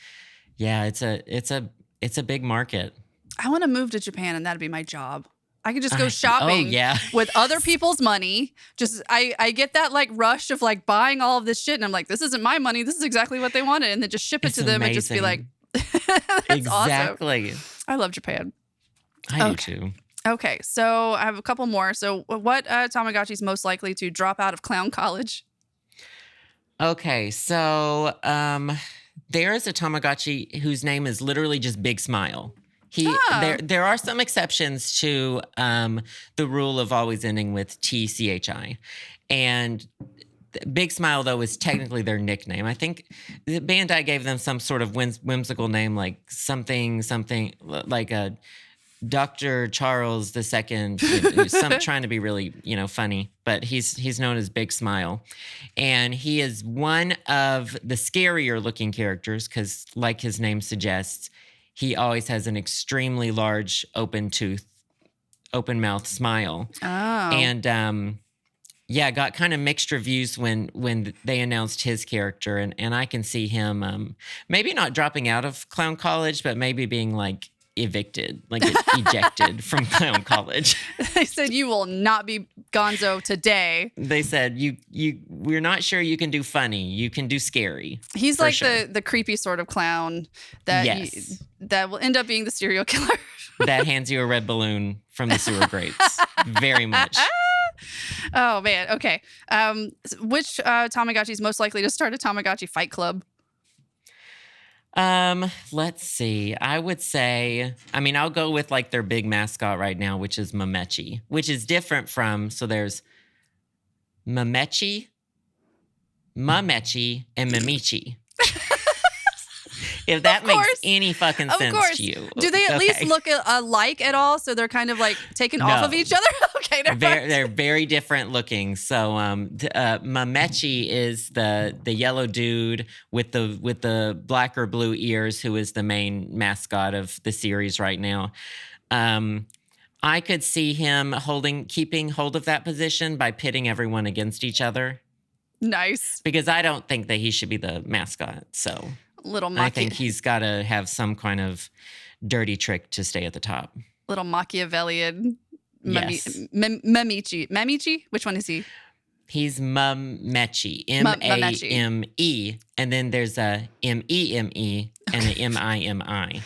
Yeah, it's a big market. I want to move to Japan and that'd be my job. I could just go shopping with other people's money. Just I get that like rush of like buying all of this shit and I'm like, this isn't my money. This is exactly what they wanted. And then just ship it to them and just be like, that's exactly. Awesome. I love Japan. I do too. Okay, so I have a couple more. So what Tamagotchi is most likely to drop out of clown college? Okay, so there is a Tamagotchi whose name is literally just Big Smile. There are some exceptions to the rule of always ending with TCHI. And Big Smile, though, is technically their nickname. I think Bandai gave them some sort of whimsical name, like something like a Dr. Charles II, trying to be really, funny. But he's known as Big Smile. And he is one of the scarier looking characters because, like his name suggests, he always has an extremely large open mouth smile. Oh. And got kind of mixed reviews when they announced his character. And I can see him maybe not dropping out of clown college, but maybe being like evicted, like ejected from clown college. They said, you will not be gonzo today. They said, we're not sure you can do funny. You can do scary. He's like the creepy sort of clown that that will end up being the serial killer. That hands you a red balloon from the sewer grates. Very much. Oh, man. Okay. Which Tamagotchi is most likely to start a Tamagotchi fight club? Let's see. I would say, I'll go with like their big mascot right now, which is Mamechi, which is different from, so there's Mamechi, and Mamichi. If that Of makes course. any fucking Of sense course. to you. Do they at least Okay. look alike at all? So they're kind of like taken off of No. each other? Okay, never mind. They're very different looking. So Mamechi is the yellow dude with the black or blue ears, who is the main mascot of the series right now. I could see him keeping hold of that position by pitting everyone against each other. Nice. Because I don't think that he should be the mascot. So Little I think he's got to have some kind of dirty trick to stay at the top. little Machiavellian Yes. Mamichi. Mamichi? Which one is he? He's Mamechi. Mamechi. M-A-M-E. And then there's a M-E-M-E and a M-I-M-I.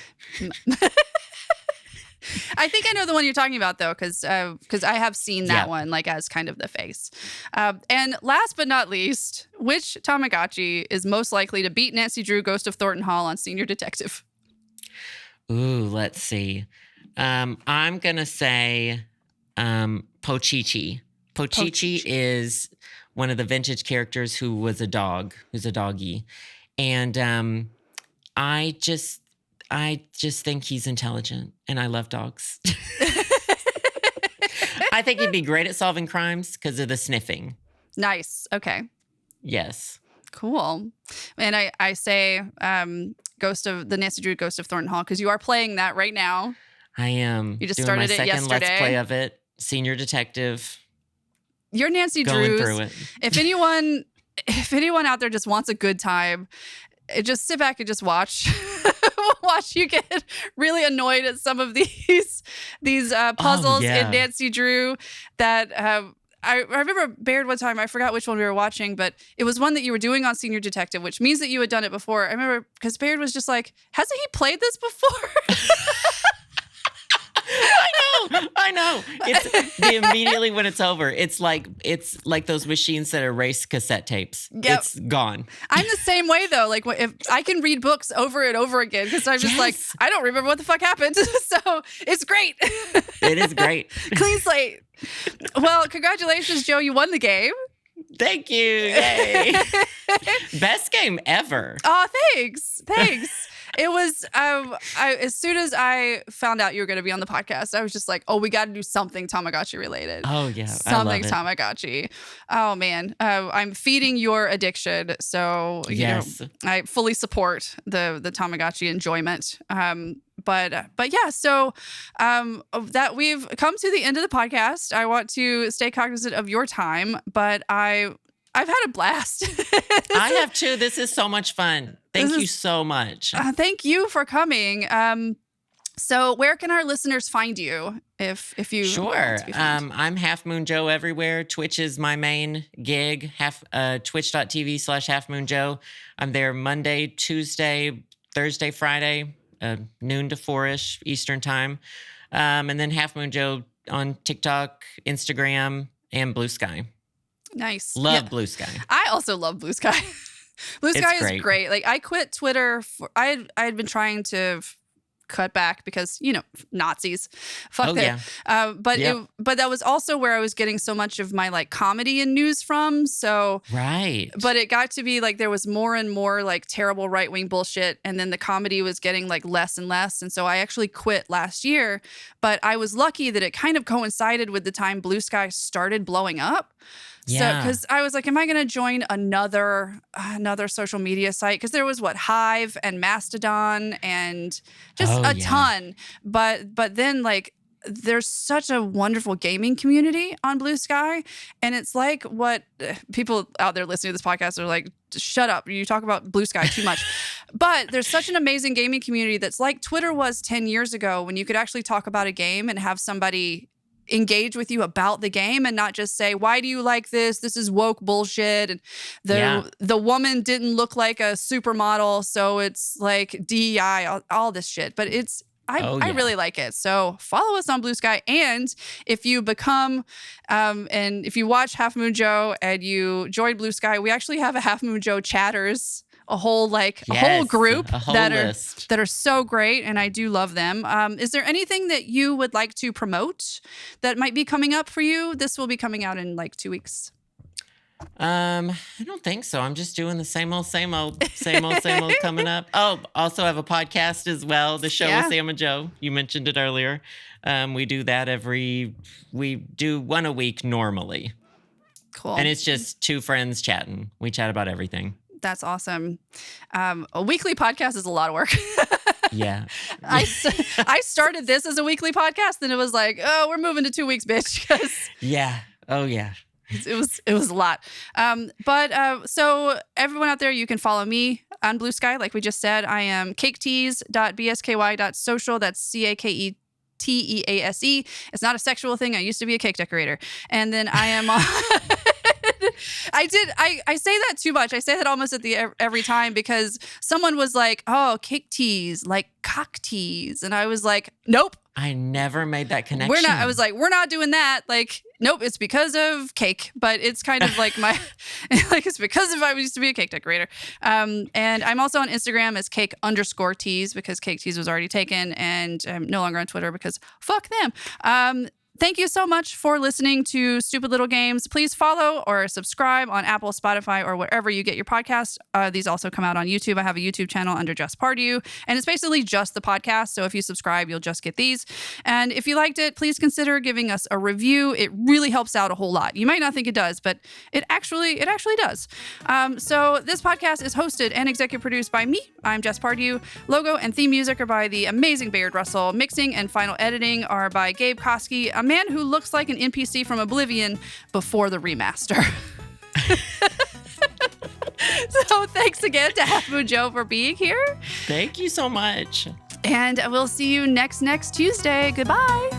I think I know the one you're talking about, though, because I have seen that one, like, as kind of the face. And last but not least, which Tamagotchi is most likely to beat Nancy Drew, Ghost of Thornton Hall on Senior Detective? Ooh, let's see. I'm going to say Pochichi. Pochichi is one of the vintage characters who's a doggy. And I just think he's intelligent, and I love dogs. I think he'd be great at solving crimes because of the sniffing. Nice. Okay. Yes. Cool. And I say the Nancy Drew Ghost of Thornton Hall because you are playing that right now. I am. You just doing started my it second yesterday. Let's play of it. Senior Detective. You're Nancy Going Drews. through it. If anyone out there just wants a good time, just sit back and just watch. Watch you get really annoyed at some of these puzzles in Nancy Drew that I remember Baird one time, I forgot which one we were watching, but it was one that you were doing on Senior Detective, which means that you had done it before. I remember because Baird was just like, hasn't he played this before? I know. It's immediately when it's over. It's like those machines that erase cassette tapes. Yep. It's gone. I'm the same way though. Like if I can read books over and over again because I'm just like, I don't remember what the fuck happened. So it's great. It is great. Clean slate. Well, congratulations, Joe. You won the game. Thank you. Yay. Best game ever. Oh, thanks. It was as soon as I found out you were going to be on the podcast, I was just like, oh, we got to do something Tamagotchi related. Oh yeah, something I love it. Tamagotchi. Oh man, I'm feeding your addiction, so yes, I fully support the Tamagotchi enjoyment. But yeah, so that we've come to the end of the podcast. I want to stay cognizant of your time, but I've had a blast. I have too. This is so much fun. Thank you so much. Thank you for coming. So where can our listeners find you if you Sure. want to be found? I'm Halfmoon Joe everywhere. Twitch is my main gig. Twitch.tv/Halfmoon Joe. I'm there Monday, Tuesday, Thursday, Friday, noon to 4-ish Eastern time. And then Halfmoon Joe on TikTok, Instagram, and Blue Sky. Nice. Love Blue Sky. I also love Blue Sky. Blue Sky is great. Like I quit Twitter. I had been trying to cut back because Nazis. Fuck that. Yeah. But that was also where I was getting so much of my like comedy and news from. So right. But it got to be like there was more and more like terrible right wing bullshit, and then the comedy was getting like less and less. And so I actually quit last year. But I was lucky that it kind of coincided with the time Blue Sky started blowing up. Yeah. So, because I was like, am I going to join another social media site? Because there was Hive and Mastodon and just a ton. But then like there's such a wonderful gaming community on Blue Sky, and it's like what people out there listening to this podcast are like, shut up, you talk about Blue Sky too much. But there's such an amazing gaming community that's like Twitter was 10 years ago, when you could actually talk about a game and have somebody engage with you about the game and not just say, why do you like this? This is woke bullshit. And the woman didn't look like a supermodel, so it's like DEI, all this shit. But I really like it. So follow us on Blue Sky. And if you become, and if you watch Halfmoon Joe and you join Blue Sky, we actually have a Halfmoon Joe chatters, a whole group that are so great, and I do love them. Is there anything that you would like to promote that might be coming up for you? This will be coming out in like 2 weeks. I don't think so. I'm just doing the same old coming up. Oh, also have a podcast as well. The show with Sam and Joe. You mentioned it earlier. We do that we do one a week normally. Cool. And it's just two friends chatting. We chat about everything. That's awesome. A weekly podcast is a lot of work. Yeah. I started this as a weekly podcast, and it was like, oh, we're moving to 2 weeks, bitch. 'Cause yeah. Oh, yeah. it was a lot. So everyone out there, you can follow me on Blue Sky. Like we just said, I am caketease.bsky.social. That's CAKETEASE. It's not a sexual thing. I used to be a cake decorator. And then I am on... I say that too much. I say that almost every time because someone was like, oh, cake tease, like cock tease. And I was like, nope. I never made that connection. We're not doing that. Like, nope, it's because of cake. But it's kind of like it's because I used to be a cake decorator. And I'm also on Instagram as cake_tease because cake tease was already taken. And I'm no longer on Twitter because fuck them. Thank you so much for listening to Stupid Little Games. Please follow or subscribe on Apple, Spotify, or wherever you get your podcast. These also come out on YouTube. I have a YouTube channel under Jess Pardue, and it's basically just the podcast. So if you subscribe, you'll just get these. And if you liked it, please consider giving us a review. It really helps out a whole lot. You might not think it does, but it actually does. So this podcast is hosted and executive produced by me. I'm Jess Pardue. Logo and theme music are by the amazing Bayard Russell. Mixing and final editing are by Gabe Koski, a man who looks like an NPC from Oblivion before the remaster. So thanks again to Halfmoon Joe for being here. Thank you so much. And we'll see you next Tuesday. Goodbye.